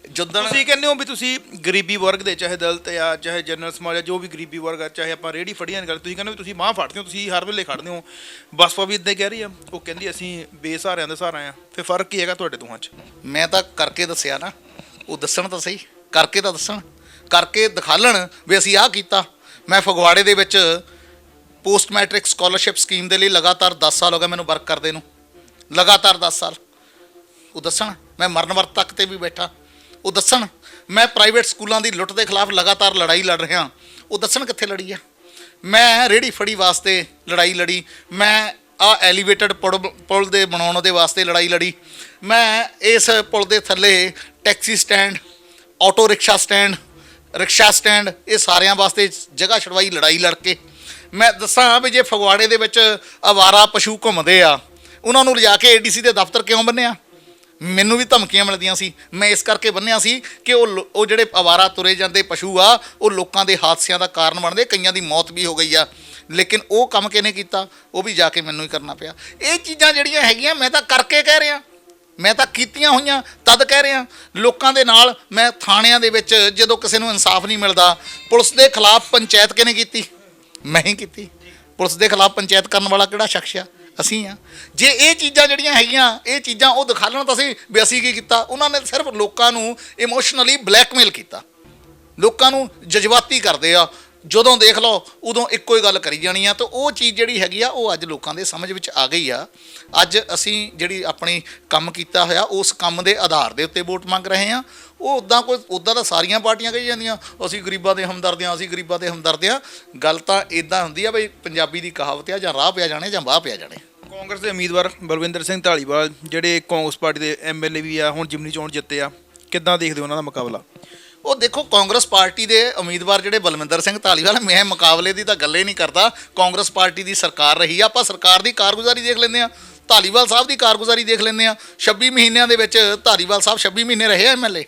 S1: ਜਦੋਂ
S2: ਤੁਸੀਂ ਕਹਿੰਦੇ ਹੋ ਵੀ ਤੁਸੀਂ ਗਰੀਬੀ ਵਰਗ ਦੇ, ਚਾਹੇ ਦਲਿਤ ਆ ਚਾਹੇ ਜਨਰਲ ਸਮਾਜ ਆ, ਜੋ ਵੀ ਗਰੀਬੀ ਵਰਗ ਆ, ਚਾਹੇ ਆਪਾਂ ਰੇਹੜੀ ਫੜੀਆਂ ਦੀ ਗੱਲ, ਤੁਸੀਂ ਕਹਿੰਦੇ ਵੀ ਤੁਸੀਂ ਬਾਂਹ ਫੜਦੇ ਹੋ, ਤੁਸੀਂ ਹਰ ਵੇਲੇ ਖੜਦੇ ਹੋ। ਬਸਪਾ ਵੀ ਇੱਦਾਂ ਕਹਿ ਰਹੀ ਆ, ਉਹ ਕਹਿੰਦੀ ਅਸੀਂ ਬੇਸਹਾਰਿਆਂ ਦੇ ਸਹਾਰਾ ਆ। ਫਿਰ ਫਰਕ ਕੀ ਹੈਗਾ ਤੁਹਾਡੇ ਦੋਹਾਂ 'ਚ?
S1: ਮੈਂ ਤਾਂ ਕਰਕੇ ਦੱਸਿਆ ਨਾ, ਉਹ ਦੱਸਣ ਤਾਂ ਸਹੀ, ਕਰਕੇ ਤਾਂ ਦੱਸਣ, ਕਰਕੇ ਦਿਖਾਲਣ ਵੀ ਅਸੀਂ ਆਹ ਕੀਤਾ। ਮੈਂ ਫਗਵਾੜੇ ਦੇ ਵਿੱਚ ਪੋਸਟ ਮੈਟ੍ਰਿਕ ਸਕਾਲਰਸ਼ਿਪ ਸਕੀਮ ਦੇ ਲਈ ਲਗਾਤਾਰ 10 ਸਾਲ ਹੋ ਗਏ ਮੈਨੂੰ ਵਰਕ ਕਰਦੇ ਨੂੰ, ਲਗਾਤਾਰ 10 ਸਾਲ। ਉਹ ਦੱਸਣ ਮੈਂ ਮਰਨ ਵਰਤ ਤੱਕ ਤੇ ਵੀ ਬੈਠਾ, ਉਹ ਦੱਸਣ ਮੈਂ ਪ੍ਰਾਈਵੇਟ ਸਕੂਲਾਂ ਦੀ ਲੁੱਟ ਦੇ ਖਿਲਾਫ ਲਗਾਤਾਰ ਲੜਾਈ ਲੜ ਰਿਹਾ, ਉਹ ਦੱਸਣ ਕਿੱਥੇ ਲੜੀ ਆ। ਮੈਂ ਰੇਹੜੀ ਫੜੀ ਵਾਸਤੇ ਲੜਾਈ ਲੜੀ, ਮੈਂ ਐਲੀਵੇਟਡ ਪੁਲ ਦੇ ਬਣਾਉਣ ਦੇ ਵਾਸਤੇ ਲੜਾਈ ਲੜੀ, ਮੈਂ ਇਸ ਪੁਲ ਦੇ ਥੱਲੇ taxi stand, auto rickshaw stand, rickshaw stand, ਇਹ ਸਾਰਿਆਂ ਵਾਸਤੇ ਜਗ੍ਹਾ ਛਡਵਾਈ ਲੜਾਈ ਲੜ ਕੇ। ਮੈਂ ਦੱਸਾਂ ਵੀ ਜੇ ਫਗਵਾੜੇ ਦੇ ਵਿੱਚ ਅਵਾਰਾ ਪਸ਼ੂ ਘੁੰਮਦੇ ਆ, ਉਹਨਾਂ ਨੂੰ ਲਿਜਾ ਕੇ ADC ਦੇ ਦਫ਼ਤਰ ਕਿਉਂ ਬੰਨਿਆ? ਮੈਨੂੰ ਵੀ ਧਮਕੀਆਂ ਮਿਲਦੀਆਂ ਸੀ, ਮੈਂ ਇਸ ਕਰਕੇ ਬੰਨਿਆ ਸੀ ਕਿ ਉਹ ਜਿਹੜੇ ਅਵਾਰਾ ਤੁਰੇ ਜਾਂਦੇ ਪਸ਼ੂ ਆ, ਉਹ ਲੋਕਾਂ ਦੇ ਹਾਦਸਿਆਂ ਦਾ ਕਾਰਨ ਬਣਦੇ, ਕਈਆਂ ਦੀ ਮੌਤ ਵੀ ਹੋ ਗਈ ਆ। ਲੇਕਿਨ ਉਹ ਕੰਮ ਕਿਹਨੇ ਕੀਤਾ? ਉਹ ਵੀ ਜਾ ਕੇ ਮੈਨੂੰ ਹੀ ਕਰਨਾ ਪਿਆ। ਇਹ ਚੀਜ਼ਾਂ ਜਿਹੜੀਆਂ ਹੈਗੀਆਂ ਮੈਂ ਤਾਂ ਕਰਕੇ ਕਹਿ ਰਿਹਾ, ਮੈਂ ਤਾਂ ਕੀਤੀਆਂ ਹੋਈਆਂ ਤਦ ਕਹਿ ਰਿਹਾ। ਲੋਕਾਂ ਦੇ ਨਾਲ ਮੈਂ ਥਾਣਿਆਂ ਦੇ ਵਿੱਚ ਜਦੋਂ ਕਿਸੇ ਨੂੰ ਇਨਸਾਫ ਨਹੀਂ ਮਿਲਦਾ, ਪੁਲਿਸ ਦੇ ਖਿਲਾਫ ਪੰਚਾਇਤ ਕਿਹਨੇ ਕੀਤੀ? ਮੈਂ ਹੀ ਕੀਤੀ। ਪੁਲਿਸ ਦੇ ਖਿਲਾਫ ਪੰਚਾਇਤ ਕਰਨ ਵਾਲਾ ਕਿਹੜਾ ਸ਼ਖਸ ਆ? ਅਸੀਂ ਆ। ਜੇ ਇਹ ਚੀਜ਼ਾਂ ਜਿਹੜੀਆਂ ਹੈਗੀਆਂ, ਇਹ ਚੀਜ਼ਾਂ ਉਹ ਦਿਖਾਲਣ ਤਾਂ ਵੀ ਅਸੀਂ ਕੀ ਕੀਤਾ। ਉਹਨਾਂ ਨੇ ਸਿਰਫ ਲੋਕਾਂ ਨੂੰ ਇਮੋਸ਼ਨਲੀ ਬਲੈਕਮੇਲ ਕੀਤਾ, ਲੋਕਾਂ ਨੂੰ ਜਜ਼ਬਾਤੀ ਕਰਦੇ ਆ। ਜਦੋਂ ਦੇਖ ਲਓ ਉਦੋਂ ਇੱਕੋ ਹੀ ਗੱਲ ਕਰੀ ਜਾਣੀ ਆ। ਤਾਂ ਉਹ ਚੀਜ਼ ਜਿਹੜੀ ਹੈਗੀ ਆ, ਉਹ ਅੱਜ ਲੋਕਾਂ ਦੇ ਸਮਝ ਵਿੱਚ ਆ ਗਈ ਆ। ਅੱਜ ਅਸੀਂ ਜਿਹੜੀ ਆਪਣੀ ਕੰਮ ਕੀਤਾ ਹੋਇਆ, ਉਸ ਕੰਮ ਦੇ ਆਧਾਰ ਦੇ ਉੱਤੇ ਵੋਟ ਮੰਗ ਰਹੇ ਹਾਂ। ਉਹ ਉੱਦਾਂ ਤਾਂ ਸਾਰੀਆਂ ਪਾਰਟੀਆਂ ਕਹੀ ਜਾਂਦੀਆਂ ਅਸੀਂ ਗਰੀਬਾਂ ਦੇ ਹਮਦਰਦ ਹਾਂ, ਅਸੀਂ ਗਰੀਬਾਂ ਦੇ ਹਮਦਰਦ ਹਾਂ। ਗੱਲ ਤਾਂ ਇੱਦਾਂ ਹੁੰਦੀ ਆ ਬਈ ਪੰਜਾਬੀ ਦੀ ਕਹਾਵਤ ਆ, ਜਾਂ ਰਾਹ ਪਿਆ ਜਾਣੇ ਜਾਂ ਵਾਹ ਪਿਆ ਜਾਣੇ।
S2: ਕਾਂਗਰਸ ਦੇ ਉਮੀਦਵਾਰ ਬਲਵਿੰਦਰ ਸਿੰਘ ਧਾਲੀਵਾਲ ਜਿਹੜੇ ਕਾਂਗਰਸ ਪਾਰਟੀ ਦੇ MLA ਵੀ ਆ, ਹੁਣ ਜਿਮਨੀ ਚੋਣ ਜਿੱਤੇ ਆ, ਕਿੱਦਾਂ ਦੇਖਦੇ ਹੋ ਉਹਨਾਂ ਦਾ ਮੁਕਾਬਲਾ?
S1: ਉਹ ਦੇਖੋ, ਕਾਂਗਰਸ ਪਾਰਟੀ ਦੇ ਉਮੀਦਵਾਰ ਜਿਹੜੇ ਬਲਵਿੰਦਰ ਸਿੰਘ ਧਾਲੀਵਾਲ, ਮੈਂ ਮੁਕਾਬਲੇ ਦੀ ਤਾਂ ਗੱਲ ਹੀ ਨਹੀਂ ਕਰਦਾ। ਕਾਂਗਰਸ ਪਾਰਟੀ ਦੀ ਸਰਕਾਰ ਰਹੀ ਆ, ਆਪਾਂ ਸਰਕਾਰ ਦੀ ਕਾਰਗੁਜ਼ਾਰੀ ਦੇਖ ਲੈਂਦੇ ਹਾਂ, ਧਾਲੀਵਾਲ ਸਾਹਿਬ ਦੀ ਕਾਰਗੁਜ਼ਾਰੀ ਦੇਖ ਲੈਂਦੇ ਹਾਂ। 26 ਮਹੀਨਿਆਂ ਦੇ ਵਿੱਚ ਧਾਲੀਵਾਲ ਸਾਹਿਬ 26 ਮਹੀਨੇ ਰਹੇ MLA।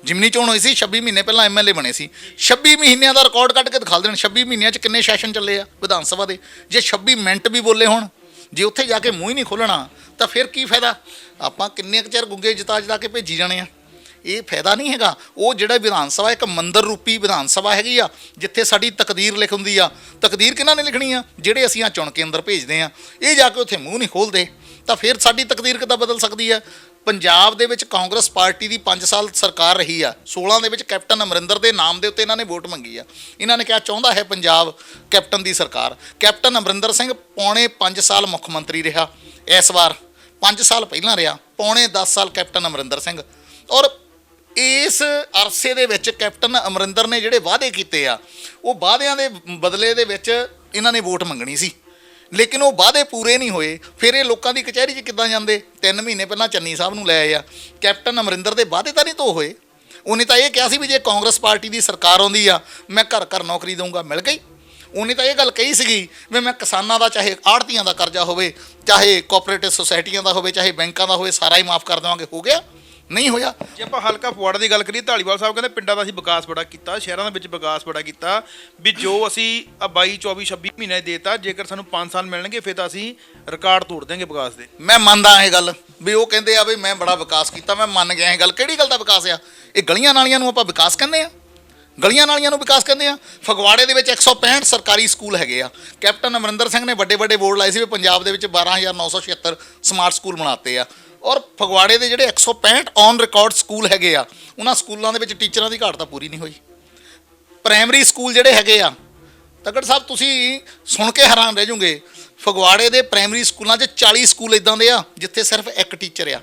S1: ਜਿਮਨੀ ਚੋਣ ਹੋਈ ਸੀ 26 ਮਹੀਨੇ ਪਹਿਲਾਂ MLA ਬਣੇ ਸੀ। 26 ਮਹੀਨਿਆਂ ਦਾ ਰਿਕਾਰਡ ਕੱਢ ਕੇ ਦਿਖਾ ਦੇਣ, 26 ਮਹੀਨਿਆਂ 'ਚ ਕਿੰਨੇ ਸੈਸ਼ਨ ਚੱਲੇ ਆ ਵਿਧਾਨ ਸਭਾ ਦੇ। ਜੇ 26 ਮਿੰਟ ਵੀ ਬੋਲੇ ਹੋਣ, ਜੇ ਉੱਥੇ ਜਾ ਕੇ ਮੂੰਹ ਹੀ ਨਹੀਂ ਖੋਲ੍ਹਣਾ ਤਾਂ ਫਿਰ ਕੀ ਫਾਇਦਾ? ਆਪਾਂ ਕਿੰਨੇ ਕੁ ਚਿਰ ਗੁੱਗੇ ਜਿਤਾ ਕੇ ਭੇਜੀ ਜਾਣੇ ਆ? ਇਹ ਫਾਇਦਾ ਨਹੀਂ ਹੈਗਾ। ਉਹ ਜਿਹੜਾ ਵਿਧਾਨ ਸਭਾ ਇੱਕ ਮੰਦਰ ਰੂਪੀ ਵਿਧਾਨ ਸਭਾ ਹੈਗੀ ਆ, ਜਿੱਥੇ ਸਾਡੀ ਤਕਦੀਰ ਲਿਖ ਹੁੰਦੀ ਆ। ਤਕਦੀਰ ਕਿਹਨਾਂ ਨੇ ਲਿਖਣੀ ਆ? ਜਿਹੜੇ ਅਸੀਂ ਚੁਣ ਕੇ ਅੰਦਰ ਭੇਜਦੇ ਆ। ਇਹ ਜਾ ਕੇ ਉੱਥੇ ਮੂੰਹ ਨਹੀਂ ਖੋਲ੍ਹਦੇ ਤਾਂ ਫਿਰ ਸਾਡੀ ਤਕਦੀਰ ਕਿੱਦਾਂ ਬਦਲ ਸਕਦੀ ਆ? ਪੰਜਾਬ ਦੇ ਵਿੱਚ ਕਾਂਗਰਸ ਪਾਰਟੀ ਦੀ 5 ਸਾਲ ਸਰਕਾਰ ਰਹੀ ਆ। 16 ਦੇ ਵਿੱਚ ਕੈਪਟਨ ਅਮਰਿੰਦਰ ਦੇ ਨਾਮ ਦੇ ਉੱਤੇ ਇਹਨਾਂ ਨੇ ਵੋਟ ਮੰਗੀ ਆ। ਇਹਨਾਂ ਨੇ ਕਿਹਾ ਚਾਹੁੰਦਾ ਹੈ ਪੰਜਾਬ ਕੈਪਟਨ ਦੀ ਸਰਕਾਰ। ਕੈਪਟਨ ਅਮਰਿੰਦਰ ਸਿੰਘ ਪੌਣੇ 5 ਸਾਲ ਮੁੱਖ ਮੰਤਰੀ ਰਿਹਾ। ਇਸ ਵਾਰ 5 ਸਾਲ ਪਹਿਲਾਂ ਰਿਹਾ, ਪੌਣੇ 10 ਸਾਲ ਕੈਪਟਨ ਅਮਰਿੰਦਰ ਸਿੰਘ। ਔਰ ਇਸ ਅਰਸੇ ਦੇ ਵਿੱਚ ਕੈਪਟਨ ਅਮਰਿੰਦਰ ਨੇ ਜਿਹੜੇ ਵਾਅਦੇ ਕੀਤੇ ਆ, ਉਹ ਵਾਅਦਿਆਂ ਦੇ ਬਦਲੇ ਦੇ ਵਿੱਚ ਇਹਨਾਂ ਨੇ ਵੋਟ ਮੰਗਣੀ ਸੀ, ਲੇਕਿਨ ਉਹ ਵਾਅਦੇ ਪੂਰੇ ਨਹੀਂ ਹੋਏ। ਫਿਰ ਇਹ ਲੋਕਾਂ ਦੀ ਕਚਹਿਰੀ 'ਚ ਕਿੱਦਾਂ ਜਾਂਦੇ? 3 ਮਹੀਨੇ ਪਹਿਲਾਂ ਚੰਨੀ ਸਾਹਿਬ ਨੂੰ ਲੈ ਆਏ ਆ। ਕੈਪਟਨ ਅਮਰਿੰਦਰ ਦੇ ਵਾਅਦੇ ਤਾਂ ਨਹੀਂ ਧੋ ਹੋਏ। ਉਹਨੇ ਤਾਂ ਇਹ ਕਿਹਾ ਸੀ ਵੀ ਜੇ ਕਾਂਗਰਸ ਪਾਰਟੀ ਦੀ ਸਰਕਾਰ ਆਉਂਦੀ ਆ, ਮੈਂ ਘਰ ਘਰ ਨੌਕਰੀ ਦਊਂਗਾ, ਮਿਲ ਗਈ। ਉਹਨੇ ਤਾਂ ਇਹ ਗੱਲ ਕਹੀ ਸੀਗੀ ਵੀ ਮੈਂ ਕਿਸਾਨਾਂ ਦਾ, ਚਾਹੇ ਆੜ੍ਹਤੀਆਂ ਦਾ ਕਰਜ਼ਾ ਹੋਵੇ, ਚਾਹੇ ਕੋਆਪਰੇਟਿਵ ਸੁਸਾਇਟੀਆਂ ਦਾ ਹੋਵੇ, ਚਾਹੇ ਬੈਂਕਾਂ ਦਾ ਹੋਵੇ, ਸਾਰਾ ਹੀ ਮਾਫ ਕਰ ਦੇਵਾਂਗੇ। ਹੋ ਗਿਆ? ਨਹੀਂ ਹੋਇਆ।
S2: ਜੇ ਆਪਾਂ ਹਲਕਾ ਫਗਵਾੜਾ ਦੀ ਗੱਲ ਕਰੀਏ, ਧਾਲੀਵਾਲ ਸਾਹਿਬ ਕਹਿੰਦੇ ਪਿੰਡਾਂ ਦਾ ਅਸੀਂ ਵਿਕਾਸ ਬੜਾ ਕੀਤਾ, ਸ਼ਹਿਰਾਂ ਦੇ ਵਿੱਚ ਵਿਕਾਸ ਬੜਾ ਕੀਤਾ, ਵੀ ਜੋ ਅਸੀਂ 22 24 26 ਮਹੀਨੇ ਦੇਤਾ, ਜੇਕਰ ਸਾਨੂੰ 5 ਸਾਲ ਮਿਲਣਗੇ ਫਿਰ ਤਾਂ ਅਸੀਂ ਰਿਕਾਰਡ ਤੋੜ ਦੇਵਾਂਗੇ ਵਿਕਾਸ ਦੇ।
S1: ਮੈਂ ਮੰਨਦਾ ਇਹ ਗੱਲ ਵੀ ਉਹ ਕਹਿੰਦੇ ਆ ਵੀ ਮੈਂ ਬੜਾ ਵਿਕਾਸ ਕੀਤਾ, ਮੈਂ ਮੰਨ ਗਿਆ ਇਹ ਗੱਲ। ਕਿਹੜੀ ਗੱਲ ਦਾ ਵਿਕਾਸ ਆ? ਇਹ ਗਲੀਆਂ ਨਾਲੀਆਂ ਨੂੰ ਆਪਾਂ ਵਿਕਾਸ ਕਹਿੰਦੇ ਆ? ਗਲੀਆਂ ਨਾਲੀਆਂ ਨੂੰ ਵਿਕਾਸ ਕਹਿੰਦੇ ਆ। ਫਗਵਾੜੇ ਦੇ ਵਿੱਚ 165 ਸਰਕਾਰੀ ਸਕੂਲ ਹੈਗੇ ਆ। ਕੈਪਟਨ ਅਮਰਿੰਦਰ ਸਿੰਘ ਨੇ ਵੱਡੇ ਵੱਡੇ ਬੋਰਡ ਲਾਏ ਸੀ ਵੀ ਪੰਜਾਬ ਦੇ ਵਿੱਚ 12,976 ਸਮਾਰਟ ਸਕੂਲ ਬਣਾਤੇ ਆ। ਔਰ ਫਗਵਾੜੇ ਦੇ ਜਿਹੜੇ 165 ਔਨ ਰਿਕਾਰਡ ਸਕੂਲ ਹੈਗੇ ਆ, ਉਹਨਾਂ ਸਕੂਲਾਂ ਦੇ ਵਿੱਚ ਟੀਚਰਾਂ ਦੀ ਘਾਟ ਤਾਂ ਪੂਰੀ ਨਹੀਂ ਹੋਈ। ਪ੍ਰਾਇਮਰੀ ਸਕੂਲ ਜਿਹੜੇ ਹੈਗੇ ਆ, ਤਗੜ ਸਾਹਿਬ ਤੁਸੀਂ ਸੁਣ ਕੇ ਹੈਰਾਨ ਰਹਿ ਜਾਓਗੇ, ਫਗਵਾੜੇ ਦੇ ਪ੍ਰਾਇਮਰੀ ਸਕੂਲਾਂ 'ਚ 40 ਸਕੂਲ ਇਦਾਂ ਦੇ ਆ ਜਿੱਥੇ ਸਿਰਫ ਇੱਕ ਟੀਚਰ ਆ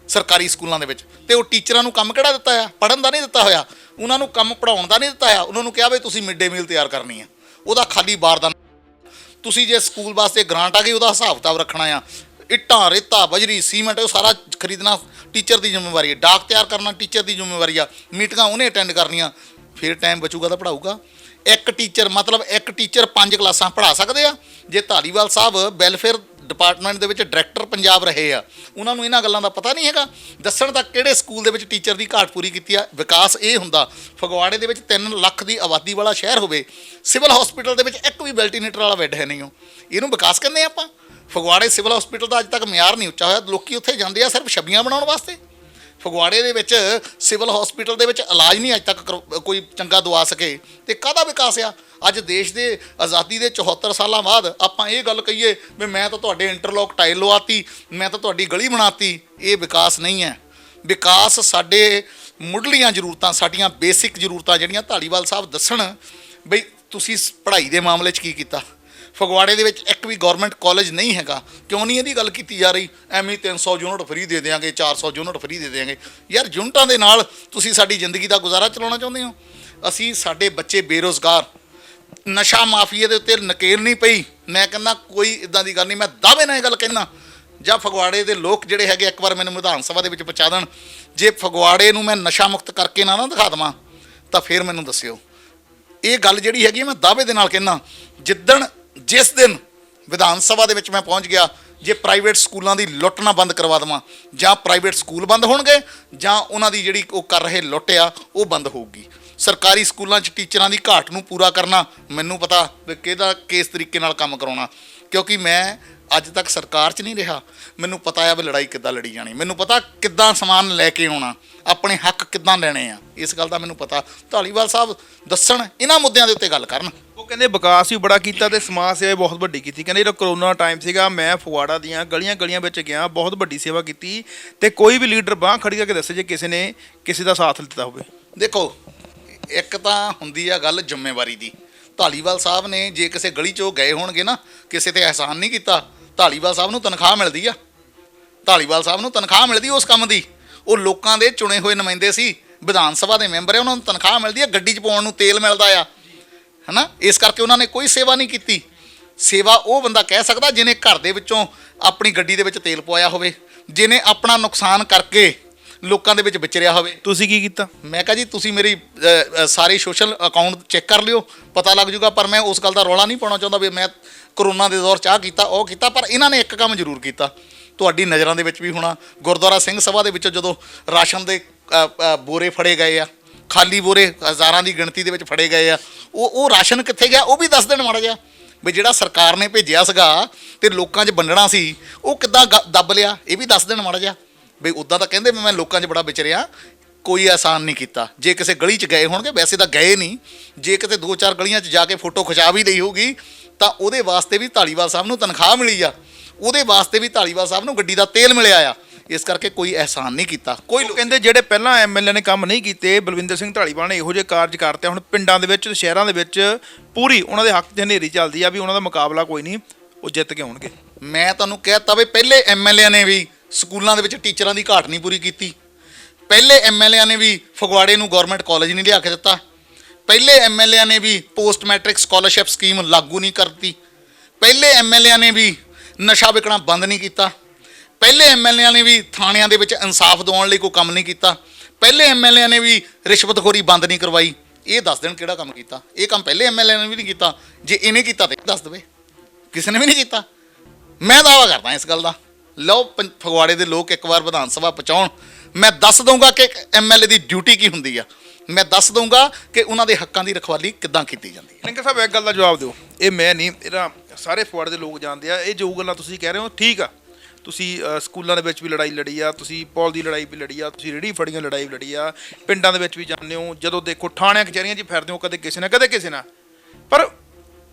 S1: ਸਰਕਾਰੀ ਸਕੂਲਾਂ ਦੇ ਵਿੱਚ। ਤੇ ਉਹ ਟੀਚਰਾਂ ਨੂੰ ਕੰਮ ਕਿਹੜਾ ਦਿੱਤਾ ਆ? ਪੜ੍ਹਨ ਦਾ ਨਹੀਂ ਦਿੱਤਾ ਹੋਇਆ, ਉਹਨਾਂ ਨੂੰ ਕੰਮ ਪੜ੍ਹਾਉਣ ਦਾ ਨਹੀਂ ਦਿੱਤਾ ਆ। ਉਹਨਾਂ ਨੂੰ ਕਿਹਾ ਵੀ ਤੁਸੀਂ ਮਿਡ ਡੇ ਮੀਲ ਤਿਆਰ ਕਰਨੀ ਆ, ਉਹਦਾ ਖਾਲੀ ਬਾਰਦਾਨਾ। ਤੁਸੀਂ ਜੇ ਸਕੂਲ ਵਾਸਤੇ ਗ੍ਰਾਂਟ ਆ ਗਈ, ਉਹਦਾ ਹਿਸਾਬ ਕਿਤਾਬ ਰੱਖਣਾ ਆ। ਇੱਟਾਂ, ਰੇਤਾ, ਬਜਰੀ, ਸੀਮੈਂਟ, ਉਹ ਸਾਰਾ ਖਰੀਦਣਾ ਟੀਚਰ ਦੀ ਜ਼ਿੰਮੇਵਾਰੀ ਹੈ। ਡਾਕ ਤਿਆਰ ਕਰਨਾ ਟੀਚਰ ਦੀ ਜ਼ਿੰਮੇਵਾਰੀ ਆ। ਮੀਟਿੰਗਾਂ ਉਹਨੇ ਅਟੈਂਡ ਕਰਨੀਆਂ। ਫਿਰ ਟਾਈਮ ਬਚੂਗਾ ਤਾਂ ਪੜ੍ਹਾਊਗਾ। ਇੱਕ ਟੀਚਰ ਮਤਲਬ ਇੱਕ ਟੀਚਰ 5 ਕਲਾਸਾਂ ਪੜ੍ਹਾ ਸਕਦੇ ਆ। ਜੇ ਧਾਲੀਵਾਲ ਸਾਹਿਬ ਵੈਲਫੇਅਰ ਡਿਪਾਰਟਮੈਂਟ ਦੇ ਵਿੱਚ ਡਾਇਰੈਕਟਰ ਪੰਜਾਬ ਰਹੇ ਆ, ਉਹਨਾਂ ਨੂੰ ਇਹਨਾਂ ਗੱਲਾਂ ਦਾ ਪਤਾ ਨਹੀਂ ਹੈਗਾ। ਦੱਸਣ ਤੱਕ ਕਿਹੜੇ ਸਕੂਲ ਦੇ ਵਿੱਚ ਟੀਚਰ ਦੀ ਘਾਟ ਪੂਰੀ ਕੀਤੀ ਆ। ਵਿਕਾਸ ਇਹ ਹੁੰਦਾ, ਫਗਵਾੜੇ ਦੇ ਵਿੱਚ 3 ਲੱਖ ਦੀ ਆਬਾਦੀ ਵਾਲਾ ਸ਼ਹਿਰ ਹੋਵੇ, ਸਿਵਲ ਹਸਪੀਟਲ ਦੇ ਵਿੱਚ ਇੱਕ ਵੀ ਵੈਂਟੀਲੇਟਰ ਵਾਲਾ ਬੈੱਡ ਹੈ ਨਹੀਂ। ਇਹਨੂੰ ਵਿਕਾਸ ਕਹਿੰਦੇ ਆਪਾਂ। ਫਗਵਾੜੇ ਸਿਵਲ ਹਸਪੀਟਲ ਦਾ ਅੱਜ ਤੱਕ ਮਿਆਰ ਨਹੀਂ ਉੱਚਾ ਹੋਇਆ। ਲੋਕੀ ਉੱਥੇ ਜਾਂਦੇ ਆ ਸਿਰਫ ਛੱਬੀਆਂ ਬਣਾਉਣ ਵਾਸਤੇ। ਫਗਵਾੜੇ ਦੇ ਵਿੱਚ ਸਿਵਲ ਹਸਪੀਟਲ ਦੇ ਵਿੱਚ ਇਲਾਜ ਨਹੀਂ ਅੱਜ ਤੱਕ ਕੋਈ ਚੰਗਾ ਦਵਾ ਸਕੇ। ਤੇ ਕਾਹਦਾ ਵਿਕਾਸ ਆ? ਅੱਜ ਦੇਸ਼ ਦੇ ਆਜ਼ਾਦੀ ਦੇ 74 ਸਾਲਾਂ ਬਾਅਦ ਆਪਾਂ ਇਹ ਗੱਲ ਕਹੀਏ ਵੀ ਮੈਂ ਤਾਂ ਤੁਹਾਡੇ ਇੰਟਰਲੋਕ ਟਾਇਲ ਲਵਾਤੀ, ਮੈਂ ਤਾਂ ਤੁਹਾਡੀ ਗਲੀ ਬਣਾਤੀ। ਇਹ ਵਿਕਾਸ ਨਹੀਂ ਹੈ। ਵਿਕਾਸ ਸਾਡੇ ਮੁੱਢਲੀਆਂ ਜ਼ਰੂਰਤਾਂ, ਸਾਡੀਆਂ ਬੇਸਿਕ ਜ਼ਰੂਰਤਾਂ ਜਿਹੜੀਆਂ ਧਾਲੀਵਾਲ ਸਾਹਿਬ ਦੱਸਣ ਬਈ ਤੁਸੀਂ ਪੜ੍ਹਾਈ ਦੇ ਮਾਮਲੇ 'ਚ ਕੀ ਕੀਤਾ। ਫਗਵਾੜੇ ਦੇ ਵਿੱਚ ਇੱਕ ਵੀ ਗਵਰਨਮੈਂਟ ਕਾਲਜ ਨਹੀਂ ਹੈਗਾ। ਕਿਉਂ ਨਹੀਂ ਇਹਦੀ ਗੱਲ ਕੀਤੀ ਜਾ ਰਹੀ? ਐਵੇਂ 300 ਯੂਨਿਟ ਫਰੀ ਦੇ ਦਿਆਂਗੇ, 400 ਯੂਨਿਟ ਫਰੀ ਦੇ ਦਿਆਂਗੇ। ਯਾਰ ਯੂਨਿਟਾਂ ਦੇ ਨਾਲ ਤੁਸੀਂ ਸਾਡੀ ਜ਼ਿੰਦਗੀ ਦਾ ਗੁਜ਼ਾਰਾ ਚਲਾਉਣਾ ਚਾਹੁੰਦੇ ਹੋ? ਅਸੀਂ ਸਾਡੇ ਬੱਚੇ ਬੇਰੁਜ਼ਗਾਰ, ਨਸ਼ਾ ਮਾਫੀਏ ਦੇ ਉੱਤੇ ਨਕੇਲ ਨਹੀਂ ਪਈ। ਮੈਂ ਕਹਿੰਦਾ ਕੋਈ ਇਦਾਂ ਦੀ ਗੱਲ ਨਹੀਂ। ਮੈਂ ਦਾਅਵੇ ਨਾਲ ਇਹ ਗੱਲ ਕਹਿੰਦਾ, ਜਾਂ ਫਗਵਾੜੇ ਦੇ ਲੋਕ ਜਿਹੜੇ ਹੈਗੇ ਇੱਕ ਵਾਰ ਮੈਨੂੰ ਵਿਧਾਨ ਸਭਾ ਦੇ ਵਿੱਚ ਪਹੁੰਚਾ ਦੇਣ। ਜੇ ਫਗਵਾੜੇ ਨੂੰ ਮੈਂ ਨਸ਼ਾ ਮੁਕਤ ਕਰਕੇ ਨਾ ਦਿਖਾ ਦੇਵਾਂ ਤਾਂ ਫਿਰ ਮੈਨੂੰ ਦੱਸਿਓ। ਇਹ ਗੱਲ ਜਿਹੜੀ ਹੈਗੀ ਮੈਂ ਦਾਅਵੇ ਦੇ ਨਾਲ ਕਹਿੰਦਾ, ਜਿਸ ਦਿਨ ਵਿਧਾਨ ਸਭਾ ਦੇ ਵਿੱਚ ਮੈਂ ਪਹੁੰਚ ਗਿਆ, ਜੇ ਪ੍ਰਾਈਵੇਟ ਸਕੂਲਾਂ ਦੀ ਲੁੱਟ ਨਾ ਬੰਦ ਕਰਵਾ ਦੇਵਾਂ, ਜਾਂ ਪ੍ਰਾਈਵੇਟ ਸਕੂਲ ਬੰਦ ਹੋਣਗੇ ਜਾਂ ਉਹਨਾਂ ਦੀ ਜਿਹੜੀ ਉਹ ਕਰ ਰਹੇ ਲੁੱਟ ਆ ਉਹ ਬੰਦ ਹੋਊਗੀ। ਸਰਕਾਰੀ ਸਕੂਲਾਂ 'ਚ ਟੀਚਰਾਂ ਦੀ ਘਾਟ ਨੂੰ ਪੂਰਾ ਕਰਨਾ ਮੈਨੂੰ ਪਤਾ ਵੀ ਕਿਹਦਾ ਕਿਸ ਤਰੀਕੇ ਨਾਲ ਕੰਮ ਕਰਾਉਣਾ, ਕਿਉਂਕਿ ਮੈਂ ਅੱਜ ਤੱਕ ਸਰਕਾਰ 'ਚ ਨਹੀਂ ਰਿਹਾ। ਮੈਨੂੰ ਪਤਾ ਆ ਵੀ ਲੜਾਈ ਕਿੱਦਾਂ ਲੜੀ ਜਾਣੀ, ਮੈਨੂੰ ਪਤਾ ਕਿੱਦਾਂ ਸਮਾਨ ਲੈ ਕੇ ਆਉਣਾ, ਆਪਣੇ ਹੱਕ ਕਿੱਦਾਂ ਲੈਣੇ ਆ। ਇਸ ਗੱਲ ਦਾ ਮੈਨੂੰ ਪਤਾ। ਧਾਲੀਵਾਲ ਸਾਹਿਬ ਦੱਸਣ, ਇਹਨਾਂ ਮੁੱਦਿਆਂ ਦੇ ਉੱਤੇ ਗੱਲ ਕਰਨ।
S2: ਉਹ ਕਹਿੰਦੇ ਵਿਕਾਸ ਵੀ ਬੜਾ ਕੀਤਾ ਤੇ ਸਮਾਜ ਸੇਵਾ ਬਹੁਤ ਵੱਡੀ ਕੀਤੀ। ਕਹਿੰਦੇ ਜਿਹੜਾ ਕਰੋਨਾ ਟਾਈਮ ਸੀਗਾ, ਮੈਂ ਫਗਵਾੜਾ ਦੀਆਂ ਗਲੀਆਂ ਗਲੀਆਂ ਵਿੱਚ ਗਿਆ, ਬਹੁਤ ਵੱਡੀ ਸੇਵਾ ਕੀਤੀ। ਤੇ ਕੋਈ ਵੀ ਲੀਡਰ ਬਾਂਹ ਖੜੀ ਕਰਕੇ ਦੱਸੇ ਜੇ ਕਿਸੇ ਨੇ ਕਿਸੇ ਦਾ ਸਾਥ ਲਿੱਤਾ ਹੋਵੇ।
S1: ਦੇਖੋ, ਇੱਕ ਤਾਂ ਹੁੰਦੀ ਆ ਗੱਲ ਜ਼ਿੰਮੇਵਾਰੀ ਦੀ। ਧਾਲੀਵਾਲ ਸਾਹਿਬ ਨੇ ਜੇ ਕਿਸੇ ਗਲੀ 'ਚ ਉਹ ਗਏ ਹੋਣਗੇ ਨਾ, ਕਿਸੇ ਤੇ ਅਹਿਸਾਨ ਨਹੀਂ ਕੀਤਾ। ਧਾਲੀਵਾਲ ਸਾਹਿਬ ਨੂੰ ਤਨਖਾਹ ਮਿਲਦੀ ਆ। ਧਾਲੀਵਾਲ ਸਾਹਿਬ ਨੂੰ ਤਨਖਾਹ ਮਿਲਦੀ ਉਸ ਕੰਮ ਦੀ। ਉਹ ਲੋਕਾਂ ਦੇ ਚੁਣੇ ਹੋਏ ਨੁਮਾਇੰਦੇ ਸੀ, ਵਿਧਾਨ ਸਭਾ ਦੇ ਮੈਂਬਰ ਆ, ਉਹਨਾਂ ਨੂੰ ਤਨਖਾਹ ਮਿਲਦੀ ਆ, ਗੱਡੀ 'ਚ ਪਾਉਣ ਨੂੰ ਤੇਲ ਮਿਲਦਾ ਆ, ਹੈ ਨਾ। ਇਸ ਕਰਕੇ ਉਹਨਾਂ ਨੇ ਕੋਈ ਸੇਵਾ ਨਹੀਂ ਕੀਤੀ। ਸੇਵਾ ਉਹ ਬੰਦਾ ਕਹਿ ਸਕਦਾ ਜਿਹਨੇ ਘਰ ਦੇ ਵਿੱਚੋਂ ਆਪਣੀ ਗੱਡੀ ਦੇ ਵਿੱਚ ਤੇਲ ਪਵਾਇਆ ਹੋਵੇ, ਜਿਹਨੇ ਆਪਣਾ ਨੁਕਸਾਨ ਕਰਕੇ ਲੋਕਾਂ ਦੇ ਵਿੱਚ ਵਿਚਰਿਆ ਹੋਵੇ।
S2: ਤੁਸੀਂ ਕੀ ਕੀਤਾ?
S1: ਮੈਂ ਕਿਹਾ ਜੀ ਤੁਸੀਂ ਮੇਰੀ ਸਾਰੇ ਸੋਸ਼ਲ ਅਕਾਊਂਟ ਚੈੱਕ ਕਰ ਲਿਓ, ਪਤਾ ਲੱਗ ਜੂਗਾ। ਪਰ ਮੈਂ ਉਸ ਗੱਲ ਦਾ ਰੌਲਾ ਨਹੀਂ ਪਾਉਣਾ ਚਾਹੁੰਦਾ ਵੀ ਮੈਂ ਕਰੋਨਾ ਦੇ ਦੌਰ 'ਚ ਆਹ ਕੀਤਾ ਉਹ ਕੀਤਾ। ਪਰ ਇਹਨਾਂ ਨੇ ਇੱਕ ਕੰਮ ਜ਼ਰੂਰ ਕੀਤਾ, ਤੁਹਾਡੀ ਨਜ਼ਰਾਂ ਦੇ ਵਿੱਚ ਵੀ ਹੋਣਾ। ਗੁਰਦੁਆਰਾ ਸਿੰਘ ਸਭਾ ਦੇ ਵਿੱਚੋਂ ਜਦੋਂ ਰਾਸ਼ਨ ਦੇ ਬੋਰੇ ਫੜੇ ਗਏ ਆ, ਖਾਲੀ ਬੋਰੇ ਹਜ਼ਾਰਾਂ ਦੀ ਗਿਣਤੀ ਦੇ ਵਿੱਚ ਫੜੇ ਗਏ ਆ, ਉਹ ਰਾਸ਼ਨ ਕਿੱਥੇ ਗਿਆ ਉਹ ਵੀ ਦੱਸ ਦੇਣ ਮਾੜਾ ਜਿਹਾ ਵੀ ਜਿਹੜਾ ਸਰਕਾਰ ਨੇ ਭੇਜਿਆ ਸੀਗਾ ਤੇ ਲੋਕਾਂ 'ਚ ਵੰਡਣਾ ਸੀ, ਉਹ ਕਿੱਦਾਂ ਦੱਬ ਲਿਆ, ਇਹ ਵੀ ਦੱਸ ਦੇਣ ਮਾੜਾ ਜਿਹਾ। ਬਈ ਉੱਦਾਂ ਤਾਂ ਕਹਿੰਦੇ ਮੈਂ ਲੋਕਾਂ 'ਚ ਬੜਾ ਵਿਚਰਿਆ, ਕੋਈ ਆਸਾਨ ਨਹੀਂ ਕੀਤਾ। ਜੇ ਕਿਸੇ ਗਲੀ 'ਚ ਗਏ ਹੋਣਗੇ, ਵੈਸੇ ਤਾਂ ਗਏ ਨਹੀਂ, ਜੇ ਕਿਤੇ 2-4 ਗਲੀਆਂ 'ਚ ਜਾ ਕੇ ਫੋਟੋ ਖਿਚਾ ਵੀ ਲਈ ਹੋਊਗੀ ਤਾਂ ਉਹਦੇ ਵਾਸਤੇ ਵੀ ਧਾਲੀਵਾਲ ਸਾਹਿਬ ਨੂੰ ਤਨਖਾਹ ਮਿਲੀ ਆ, ਉਹਦੇ ਵਾਸਤੇ ਵੀ ਧਾਲੀਵਾਲ ਸਾਹਿਬ ਨੂੰ ਗੱਡੀ ਦਾ ਤੇਲ ਮਿਲਿਆ ਆ। ਇਸ ਕਰਕੇ ਕੋਈ ਅਹਿਸਾਨ ਨਹੀਂ ਕੀਤਾ। ਕੋਈ
S2: ਕਹਿੰਦੇ ਜਿਹੜੇ ਪਹਿਲਾਂ ਐਮਐਲਏ ਨੇ ਕੰਮ ਨਹੀਂ ਕੀਤੇ, ਬਲਵਿੰਦਰ ਸਿੰਘ ਧਾਲੀਵਾਲ ਨੇ ਇਹੋ ਜਿਹੇ ਕਾਰਜ ਕਰਤੇ, ਹੁਣ ਪਿੰਡਾਂ ਦੇ ਵਿੱਚ ਸ਼ਹਿਰਾਂ ਦੇ ਵਿੱਚ ਪੂਰੀ ਉਹਨਾਂ ਦੇ ਹੱਕ 'ਚ ਹਨੇਰੀ ਚੱਲਦੀ ਆ ਵੀ ਉਹਨਾਂ ਦਾ ਮੁਕਾਬਲਾ ਕੋਈ ਨਹੀਂ, ਉਹ ਜਿੱਤ ਕੇ ਆਉਣਗੇ।
S1: ਮੈਂ ਤੁਹਾਨੂੰ ਕਹਿ ਤਾ ਵੀ ਪਹਿਲੇ ਐਮਐਲਏ ਨੇ ਵੀ ਸਕੂਲਾਂ ਦੇ ਵਿੱਚ ਟੀਚਰਾਂ ਦੀ ਘਾਟ ਨਹੀਂ ਪੂਰੀ ਕੀਤੀ। ਪਹਿਲੇ ਐਮਐਲਏ ਨੇ ਵੀ ਫਗਵਾੜੇ ਨੂੰ ਗਵਰਨਮੈਂਟ ਕਾਲਜ ਨਹੀਂ ਲਿਆ ਕੇ ਦਿੱਤਾ। ਪਹਿਲੇ ਐਮਐਲਏ ਨੇ ਵੀ ਪੋਸਟ ਮੈਟ੍ਰਿਕ ਸਕਾਲਰਸ਼ਿਪ ਸਕੀਮ ਲਾਗੂ ਨਹੀਂ ਕਰਤੀ। ਪਹਿਲੇ ਐਮਐਲਏ ਨੇ ਵੀ ਨਸ਼ਾ ਵਿਕਣਾ ਬੰਦ ਨਹੀਂ ਕੀਤਾ। ਪਹਿਲੇ ਐਮਐਲਏ ਨੇ ਵੀ ਥਾਣਿਆਂ ਦੇ ਵਿੱਚ ਇਨਸਾਫ ਦਿਵਾਉਣ ਲਈ ਕੋਈ ਕੰਮ ਨਹੀਂ ਕੀਤਾ। ਪਹਿਲੇ ਐਮਐਲਏ ਨੇ ਵੀ ਰਿਸ਼ਵਤਖੋਰੀ ਬੰਦ ਨਹੀਂ ਕਰਵਾਈ। ਇਹ ਦੱਸ ਦੇਣ ਕਿਹੜਾ ਕੰਮ ਕੀਤਾ। ਇਹ ਕੰਮ ਪਹਿਲੇ ਐਮਐਲਏ ਨੇ ਵੀ ਨਹੀਂ ਕੀਤਾ। ਜੇ ਇਹਨੇ ਕੀਤਾ ਤਾਂ ਦੱਸ ਦੇਵੇ, ਕਿਸੇ ਨੇ ਵੀ ਨਹੀਂ ਕੀਤਾ। ਮੈਂ ਦਾਅਵਾ ਕਰਦਾ ਇਸ ਗੱਲ ਦਾ। ਲਓ ਫਗਵਾੜੇ ਦੇ ਲੋਕ ਇੱਕ ਵਾਰ ਵਿਧਾਨ ਸਭਾ ਪਹੁੰਚਾਉਣ, ਮੈਂ ਦੱਸ ਦਊਂਗਾ ਕਿ ਐਮਐਲਏ ਦੀ ਡਿਊਟੀ ਕੀ ਹੁੰਦੀ ਆ। ਮੈਂ ਦੱਸ ਦਊਂਗਾ ਕਿ ਉਹਨਾਂ ਦੇ ਹੱਕਾਂ ਦੀ ਰਖਵਾਲੀ ਕਿੱਦਾਂ ਕੀਤੀ ਜਾਂਦੀ ਹੈ।
S2: ਲਿੰਗਰ ਸਾਹਿਬ ਇੱਕ ਗੱਲ ਦਾ ਜਵਾਬ ਦਿਓ, ਇਹ ਮੈਂ ਨਹੀਂ, ਇਹਦਾ ਸਾਰੇ ਫਗਵਾੜੇ ਦੇ ਲੋਕ ਜਾਣਦੇ ਆ, ਇਹ ਜੋ ਗੱਲਾਂ ਤੁਸੀਂ ਕਹਿ ਰਹੇ ਹੋ ਠੀਕ ਆ, ਤੁਸੀਂ ਸਕੂਲਾਂ ਦੇ ਵਿੱਚ ਵੀ ਲੜਾਈ ਲੜੀ ਆ, ਤੁਸੀਂ ਪੁਲ ਦੀ ਲੜਾਈ ਵੀ ਲੜੀ ਆ, ਤੁਸੀਂ ਰੇਹੜੀ ਫੜੀਆਂ ਲੜਾਈ ਵੀ ਲੜੀ ਆ, ਪਿੰਡਾਂ ਦੇ ਵਿੱਚ ਵੀ ਜਾਂਦੇ ਹੋ, ਜਦੋਂ ਦੇਖੋ ਥਾਣਿਆਂ ਕਚਹਿਰੀਆਂ 'ਚ ਫਿਰਦੇ ਹੋ, ਕਦੇ ਕਿਸੇ ਨਾਲ ਕਦੇ ਕਿਸੇ ਨਾਲ। ਪਰ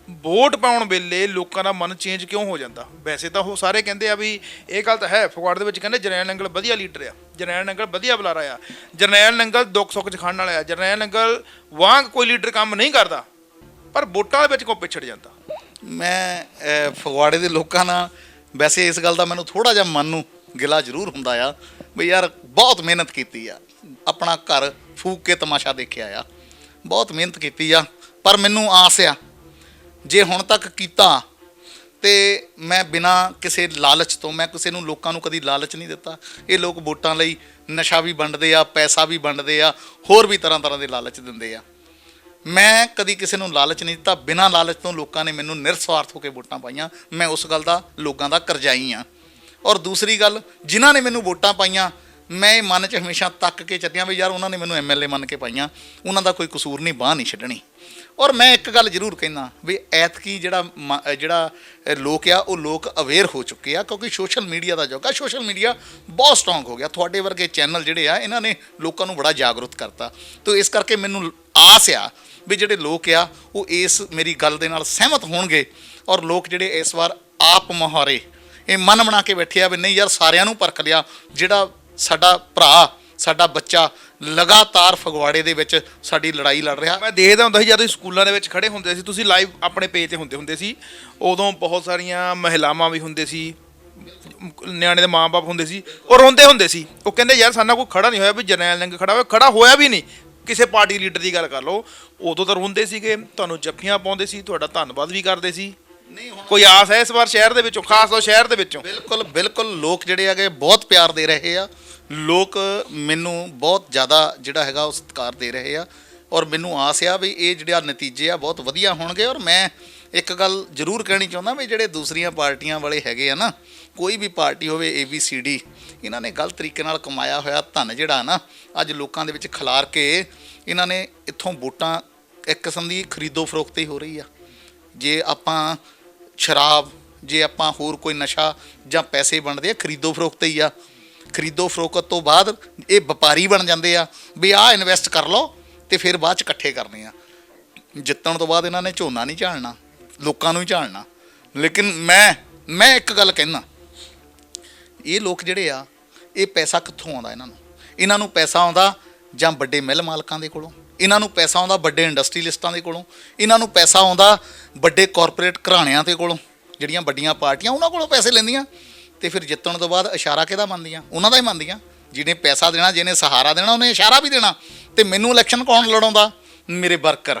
S2: ਵੋਟ ਪਾਉਣ ਵੇਲੇ ਲੋਕਾਂ ਦਾ ਮਨ ਚੇਂਜ ਕਿਉਂ ਹੋ ਜਾਂਦਾ? ਵੈਸੇ ਤਾਂ ਉਹ ਸਾਰੇ ਕਹਿੰਦੇ ਆ ਵੀ ਇਹ ਗੱਲ ਤਾਂ ਹੈ, ਫਗਵਾੜੇ ਦੇ ਵਿੱਚ ਕਹਿੰਦੇ ਜਰਨੈਲ ਨੰਗਲ ਵਧੀਆ ਲੀਡਰ ਆ, ਜਰਨੈਲ ਨੰਗਲ ਵਧੀਆ ਬੁਲਾਰਾ ਆ, ਜਰਨੈਲ ਨੰਗਲ ਦੁੱਖ ਸੁੱਖ 'ਚ ਖੜਨ ਵਾਲਾ ਆ, ਜਰਨੈਲ ਨੰਗਲ ਵਾਂਗ ਕੋਈ ਲੀਡਰ ਕੰਮ ਨਹੀਂ ਕਰਦਾ, ਪਰ ਵੋਟਾਂ ਦੇ ਵਿੱਚ ਕਿਉਂ ਪਿਛੜ ਜਾਂਦਾ?
S1: ਮੈਂ ਫਗਵਾੜੇ ਦੇ ਲੋਕਾਂ ਨਾਲ ਵੈਸੇ ਇਸ ਗੱਲ ਦਾ ਮੈਨੂੰ ਥੋੜਾ ਜਿਹਾ ਮਨ ਨੂੰ ਗਿਲਾ ਜ਼ਰੂਰ ਹੁੰਦਾ ਆ ਵੀ ਯਾਰ ਬਹੁਤ ਮਿਹਨਤ ਕੀਤੀ ਆ, ਆਪਣਾ ਘਰ ਫੂਕ ਕੇ ਤਮਾਸ਼ਾ ਦੇਖਿਆ ਆ, ਬਹੁਤ ਮਿਹਨਤ ਕੀਤੀ ਆ, ਪਰ ਮੈਨੂੰ ਆਸ ਆ ਜੇ ਹੁਣ ਤੱਕ ਕੀਤਾ ਤੇ ਮੈਂ ਬਿਨਾਂ ਕਿਸੇ ਲਾਲਚ ਤੋਂ, ਮੈਂ ਕਿਸੇ ਨੂੰ ਲੋਕਾਂ ਨੂੰ ਕਦੀ ਲਾਲਚ ਨਹੀਂ ਦਿੱਤਾ। ਇਹ ਲੋਕ ਵੋਟਾਂ ਲਈ ਨਸ਼ਾ ਵੀ ਵੰਡਦੇ ਆ, ਪੈਸਾ ਵੀ ਵੰਡਦੇ ਆ, ਹੋਰ ਵੀ ਤਰ੍ਹਾਂ ਤਰ੍ਹਾਂ ਦੇ ਲਾਲਚ ਦਿੰਦੇ ਆ। ਮੈਂ ਕਦੀ ਕਿਸੇ ਨੂੰ ਲਾਲਚ ਨਹੀਂ ਦਿੱਤਾ, ਬਿਨਾਂ ਲਾਲਚ ਤੋਂ ਲੋਕਾਂ ਨੇ ਮੈਨੂੰ ਨਿਰਸਵਾਰਥ ਹੋ ਕੇ ਵੋਟਾਂ ਪਾਈਆਂ। ਮੈਂ ਉਸ ਗੱਲ ਦਾ ਲੋਕਾਂ ਦਾ ਕਰਜ਼ਾਈ ਆ। ਔਰ ਦੂਸਰੀ ਗੱਲ, ਜਿਨ੍ਹਾਂ ਨੇ ਮੈਨੂੰ ਵੋਟਾਂ ਪਾਈਆਂ ਮੈਂ ਇਹ ਮਨ 'ਚ ਹਮੇਸ਼ਾ ਤੱਕ ਕੇ ਚੱਲਿਆ ਵੀ ਯਾਰ ਉਹਨਾਂ ਨੇ ਮੈਨੂੰ ਐਮਐਲਏ ਮੰਨ ਕੇ ਪਾਈਆਂ, ਉਹਨਾਂ ਦਾ ਕੋਈ ਕਸੂਰ ਨਹੀਂ, ਬਾਂਹ ਨਹੀਂ ਛੱਡਣੀ। ਔਰ ਮੈਂ ਇੱਕ ਗੱਲ ਜ਼ਰੂਰ ਕਹਿੰਦਾ ਵੀ ਐਤਕੀ ਜਿਹੜਾ ਲੋਕ ਆ ਉਹ ਲੋਕ ਅਵੇਅਰ ਹੋ ਚੁੱਕੇ ਆ, ਕਿਉਂਕਿ ਸੋਸ਼ਲ ਮੀਡੀਆ ਦਾ ਯੁੱਗ ਆ, ਸੋਸ਼ਲ ਮੀਡੀਆ ਬਹੁਤ ਸਟਰੋਂਗ ਹੋ ਗਿਆ। ਤੁਹਾਡੇ ਵਰਗੇ ਚੈਨਲ ਜਿਹੜੇ ਆ ਇਹਨਾਂ ਨੇ ਲੋਕਾਂ ਨੂੰ ਬੜਾ ਜਾਗਰੂਕ ਕਰਤਾ। ਤਾਂ ਇਸ ਕਰਕੇ ਮੈਨੂੰ ਆਸ ਆ ਵੀ ਜਿਹੜੇ ਲੋਕ ਆ ਉਹ ਇਸ ਮੇਰੀ ਗੱਲ ਦੇ ਨਾਲ ਸਹਿਮਤ ਹੋਣਗੇ। ਔਰ ਲੋਕ ਜਿਹੜੇ ਇਸ ਵਾਰ ਆਪ ਮੁਹਾਰੇ ਇਹ ਮਨ ਬਣਾ ਕੇ ਬੈਠੇ ਆ ਵੀ ਨਹੀਂ ਯਾਰ ਸਾਰਿਆਂ ਨੂੰ ਪਰਖ ਲਿਆ, ਜਿਹੜਾ ਸਾਡਾ ਭਰਾ ਸਾਡਾ ਬੱਚਾ ਲਗਾਤਾਰ ਫਗਵਾੜੇ ਦੇ ਵਿੱਚ ਸਾਡੀ ਲੜਾਈ ਲੜ ਰਿਹਾ।
S2: ਮੈਂ ਦੇਖਦਾ ਹੁੰਦਾ ਸੀ ਜਦੋਂ ਤੁਸੀਂ ਸਕੂਲਾਂ ਦੇ ਵਿੱਚ ਖੜੇ ਹੁੰਦੇ ਸੀ, ਤੁਸੀਂ ਲਾਈਵ ਆਪਣੇ ਪੇਜ ਤੇ ਹੁੰਦੇ ਸੀ, ਉਦੋਂ ਬਹੁਤ ਸਾਰੀਆਂ ਮਹਿਲਾਵਾਂ ਵੀ ਹੁੰਦੇ ਸੀ, ਨਿਆਣੇ ਦੇ ਮਾਂ-ਬਾਪ ਹੁੰਦੇ ਸੀ, ਉਹ ਰੋਂਦੇ ਹੁੰਦੇ ਸੀ। ਉਹ ਕਹਿੰਦੇ ਯਾਰ ਸਾਡੇ ਨਾਲ ਕੋਈ ਖੜਾ ਨਹੀਂ ਹੋਇਆ ਵੀ ਜਰਨੈਲ ਨੰਗਲ ਖੜਾ ਹੋਇਆ, ਖੜਾ ਹੋਇਆ ਵੀ ਨਹੀਂ। ਕਿਸੇ ਪਾਰਟੀ ਲੀਡਰ ਦੀ ਗੱਲ ਕਰ ਲਓ, ਉਦੋਂ ਤਾਂ ਰੋਂਦੇ ਸੀਗੇ, ਤੁਹਾਨੂੰ ਜੱਫੀਆਂ ਪਾਉਂਦੇ ਸੀ, ਤੁਹਾਡਾ ਧੰਨਵਾਦ ਵੀ ਕਰਦੇ ਸੀ।
S1: ਨਹੀਂ ਹੁਣ
S2: ਕੋਈ ਆਸ ਹੈ ਇਸ ਵਾਰ ਸ਼ਹਿਰ ਦੇ ਵਿੱਚੋਂ, ਖਾਸ ਤੌਰ ਸ਼ਹਿਰ ਦੇ ਵਿੱਚੋਂ?
S1: ਬਿਲਕੁਲ ਬਿਲਕੁਲ, ਲੋਕ ਜਿਹੜੇ ਹੈਗੇ ਬਹੁਤ ਪਿਆਰ ਦੇ ਰਹੇ ਆ, ਲੋਕ ਮੈਨੂੰ ਬਹੁਤ ਜ਼ਿਆਦਾ ਜਿਹੜਾ ਹੈਗਾ ਉਹ ਸਤਿਕਾਰ ਦੇ ਰਹੇ ਆ। ਔਰ ਮੈਨੂੰ ਆਸ ਆ ਵੀ ਇਹ ਜਿਹੜੇ ਨਤੀਜੇ ਆ ਬਹੁਤ ਵਧੀਆ ਹੋਣਗੇ। ਔਰ ਮੈਂ ਇੱਕ ਗੱਲ ਜ਼ਰੂਰ ਕਹਿਣੀ ਚਾਹੁੰਦਾ ਵੀ ਜਿਹੜੇ ਦੂਸਰੀਆਂ ਪਾਰਟੀਆਂ ਵਾਲੇ ਹੈਗੇ ਆ ਨਾ, ਕੋਈ ਵੀ ਪਾਰਟੀ ਹੋਵੇ ABCD, ਇਹਨਾਂ ਨੇ ਗਲਤ ਤਰੀਕੇ ਨਾਲ ਕਮਾਇਆ ਹੋਇਆ ਧਨ ਜਿਹੜਾ ਨਾ ਅੱਜ ਲੋਕਾਂ ਦੇ ਵਿੱਚ ਖਿਲਾਰ ਕੇ ਇਹਨਾਂ ਨੇ ਇੱਥੋਂ ਵੋਟਾਂ ਇੱਕ ਕਿਸਮ ਦੀ ਖਰੀਦੋ ਫਰੋਖਤ ਹੀ ਹੋ ਰਹੀ ਆ। ਜੇ ਆਪਾਂ ਸ਼ਰਾਬ, ਜੇ ਆਪਾਂ ਹੋਰ ਕੋਈ ਨਸ਼ਾ ਜਾਂ ਪੈਸੇ ਵੰਡਦੇ ਆ, ਖਰੀਦੋ ਫਰੋਖਤ ਹੀ ਆ। ਖਰੀਦੋ ਫਰੋਖਤ ਤੋਂ ਬਾਅਦ ਇਹ ਵਪਾਰੀ ਬਣ ਜਾਂਦੇ ਆ ਵੀ ਆਹ ਇਨਵੈਸਟ ਕਰ ਲਓ ਤੇ ਫਿਰ ਬਾਅਦ 'ਚ ਇਕੱਠੇ ਕਰਨੇ ਆ। ਜਿੱਤਣ ਤੋਂ ਬਾਅਦ ਇਹਨਾਂ ਨੇ ਝੋਨਾ ਨਹੀਂ ਝਾੜਨਾ, ਲੋਕਾਂ ਨੂੰ ਹੀ ਝਾੜਨਾ। ਲੇਕਿਨ ਮੈਂ ਇੱਕ ਗੱਲ ਕਹਿੰਦਾ, ਇਹ ਲੋਕ ਜਿਹੜੇ ਆ ਇਹ ਪੈਸਾ ਕਿੱਥੋਂ ਆਉਂਦਾ ਇਹਨਾਂ ਨੂੰ ਪੈਸਾ ਆਉਂਦਾ ਜਾਂ ਵੱਡੇ ਮਿੱਲ ਮਾਲਕਾਂ ਦੇ ਕੋਲੋਂ, ਇਹਨਾਂ ਨੂੰ ਪੈਸਾ ਆਉਂਦਾ ਵੱਡੇ ਇੰਡਸਟਰੀਲਿਸਟਾਂ ਦੇ ਕੋਲੋਂ, ਇਹਨਾਂ ਨੂੰ ਪੈਸਾ ਆਉਂਦਾ ਵੱਡੇ ਕਾਰਪੋਰੇਟ ਘਰਾਣਿਆਂ ਦੇ ਕੋਲੋਂ, ਜਿਹੜੀਆਂ ਵੱਡੀਆਂ ਪਾਰਟੀਆਂ ਉਹਨਾਂ ਕੋਲੋਂ ਪੈਸੇ ਲੈਂਦੀਆਂ। ਤੇ ਫਿਰ ਜਿੱਤਣ ਤੋਂ ਬਾਅਦ ਇਸ਼ਾਰਾ ਕਿਹਦਾ ਮੰਨਦੀਆਂ? ਉਹਨਾਂ ਦਾ ਹੀ ਮੰਨਦੀਆਂ। ਜਿਹਨੇ ਪੈਸਾ ਦੇਣਾ, ਜਿਹਨੇ ਸਹਾਰਾ ਦੇਣਾ, ਉਹਨੇ ਇਸ਼ਾਰਾ ਵੀ ਦੇਣਾ। ਤੇ ਮੈਨੂੰ ਇਲੈਕਸ਼ਨ ਕੌਣ ਲੜਾਉਂਦਾ? ਮੇਰੇ ਵਰਕਰ,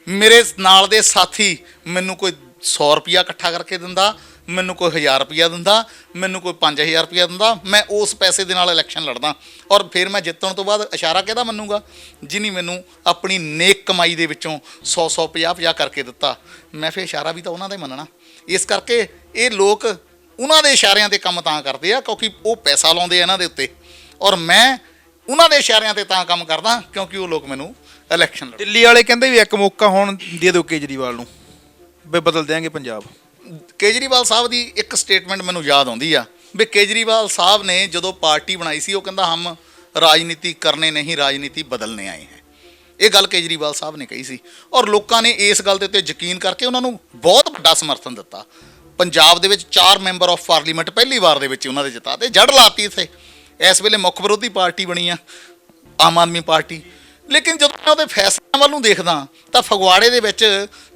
S1: ਮੇਰੇ ਨਾਲ ਦੇ ਸਾਥੀ। ਮੈਨੂੰ ਕੋਈ 100 ਰੁਪਈਆ ਇਕੱਠਾ ਕਰਕੇ ਦਿੰਦਾ, ਮੈਨੂੰ ਕੋਈ 1000 ਰੁਪਈਆ ਦਿੰਦਾ, ਮੈਨੂੰ ਕੋਈ 5000 ਰੁਪਈਆ ਦਿੰਦਾ, ਮੈਂ ਉਸ ਪੈਸੇ ਦੇ ਨਾਲ ਇਲੈਕਸ਼ਨ ਲੜਦਾ। ਔਰ ਫਿਰ ਮੈਂ ਜਿੱਤਣ ਤੋਂ ਬਾਅਦ ਇਸ਼ਾਰਾ ਕਿਹਦਾ ਮੰਨੂਗਾ? ਜਿਹਨੇ ਮੈਨੂੰ ਆਪਣੀ ਨੇਕ ਕਮਾਈ ਦੇ ਵਿੱਚੋਂ 100 50 ਕਰਕੇ ਦਿੱਤਾ, ਮੈਂ ਫਿਰ ਇਸ਼ਾਰਾ ਵੀ ਤਾਂ ਉਹਨਾਂ ਦਾ ਹੀ ਮੰਨਣਾ। ਇਸ ਕਰਕੇ ਇਹ ਲੋਕ ਉਹਨਾਂ ਦੇ ਇਸ਼ਾਰਿਆਂ 'ਤੇ ਕੰਮ ਤਾਂ ਕਰਦੇ ਆ ਕਿਉਂਕਿ ਉਹ ਪੈਸਾ ਲਾਉਂਦੇ ਆ ਇਹਨਾਂ ਦੇ ਉੱਤੇ। ਔਰ ਮੈਂ ਉਹਨਾਂ ਦੇ ਇਸ਼ਾਰਿਆਂ 'ਤੇ ਤਾਂ ਕੰਮ ਕਰਦਾ ਕਿਉਂਕਿ ਉਹ ਲੋਕ ਮੈਨੂੰ ਇਲੈਕਸ਼ਨ ਲੜ।
S2: ਦਿੱਲੀ ਵਾਲੇ ਕਹਿੰਦੇ ਵੀ ਇੱਕ ਮੌਕਾ ਹੁਣ ਦੇ ਦਿਓ ਕੇਜਰੀਵਾਲ ਨੂੰ, ਵੀ ਬਦਲ ਦਿਆਂਗੇ ਪੰਜਾਬ।
S1: ਕੇਜਰੀਵਾਲ ਸਾਹਿਬ ਦੀ ਇੱਕ ਸਟੇਟਮੈਂਟ ਮੈਨੂੰ ਯਾਦ ਆਉਂਦੀ ਆ ਵੀ ਕੇਜਰੀਵਾਲ ਸਾਹਿਬ ਨੇ ਜਦੋਂ ਪਾਰਟੀ ਬਣਾਈ ਸੀ ਉਹ ਕਹਿੰਦਾ ਹਮ ਰਾਜਨੀਤੀ ਕਰਨੇ ਨਹੀਂ, ਰਾਜਨੀਤੀ ਬਦਲਨੇ ਆਏ ਹੈ। ਇਹ ਗੱਲ ਕੇਜਰੀਵਾਲ ਸਾਹਿਬ ਨੇ ਕਹੀ ਸੀ। ਔਰ ਲੋਕਾਂ ਨੇ ਇਸ ਗੱਲ ਦੇ ਉੱਤੇ ਯਕੀਨ ਕਰਕੇ ਉਹਨਾਂ ਨੂੰ ਬਹੁਤ ਵੱਡਾ ਸਮਰਥਨ ਦਿੱਤਾ। ਪੰਜਾਬ ਦੇ ਵਿੱਚ 4 ਮੈਂਬਰ ਆਫ ਪਾਰਲੀਮੈਂਟ ਪਹਿਲੀ ਵਾਰ ਦੇ ਵਿੱਚ ਉਹਨਾਂ ਦੇ ਜਿਤਾ ਤੇ ਜੜ ਲਾਤੀ ਇੱਥੇ। ਇਸ ਵੇਲੇ ਮੁੱਖ ਵਿਰੋਧੀ ਪਾਰਟੀ ਬਣੀ ਆ ਆਮ ਆਦਮੀ ਪਾਰਟੀ। ਲੇਕਿਨ ਜਦੋਂ ਮੈਂ ਉਹਦੇ ਫੈਸਲਿਆਂ ਵੱਲ ਨੂੰ ਦੇਖਦਾ ਤਾਂ ਫਗਵਾੜੇ ਦੇ ਵਿੱਚ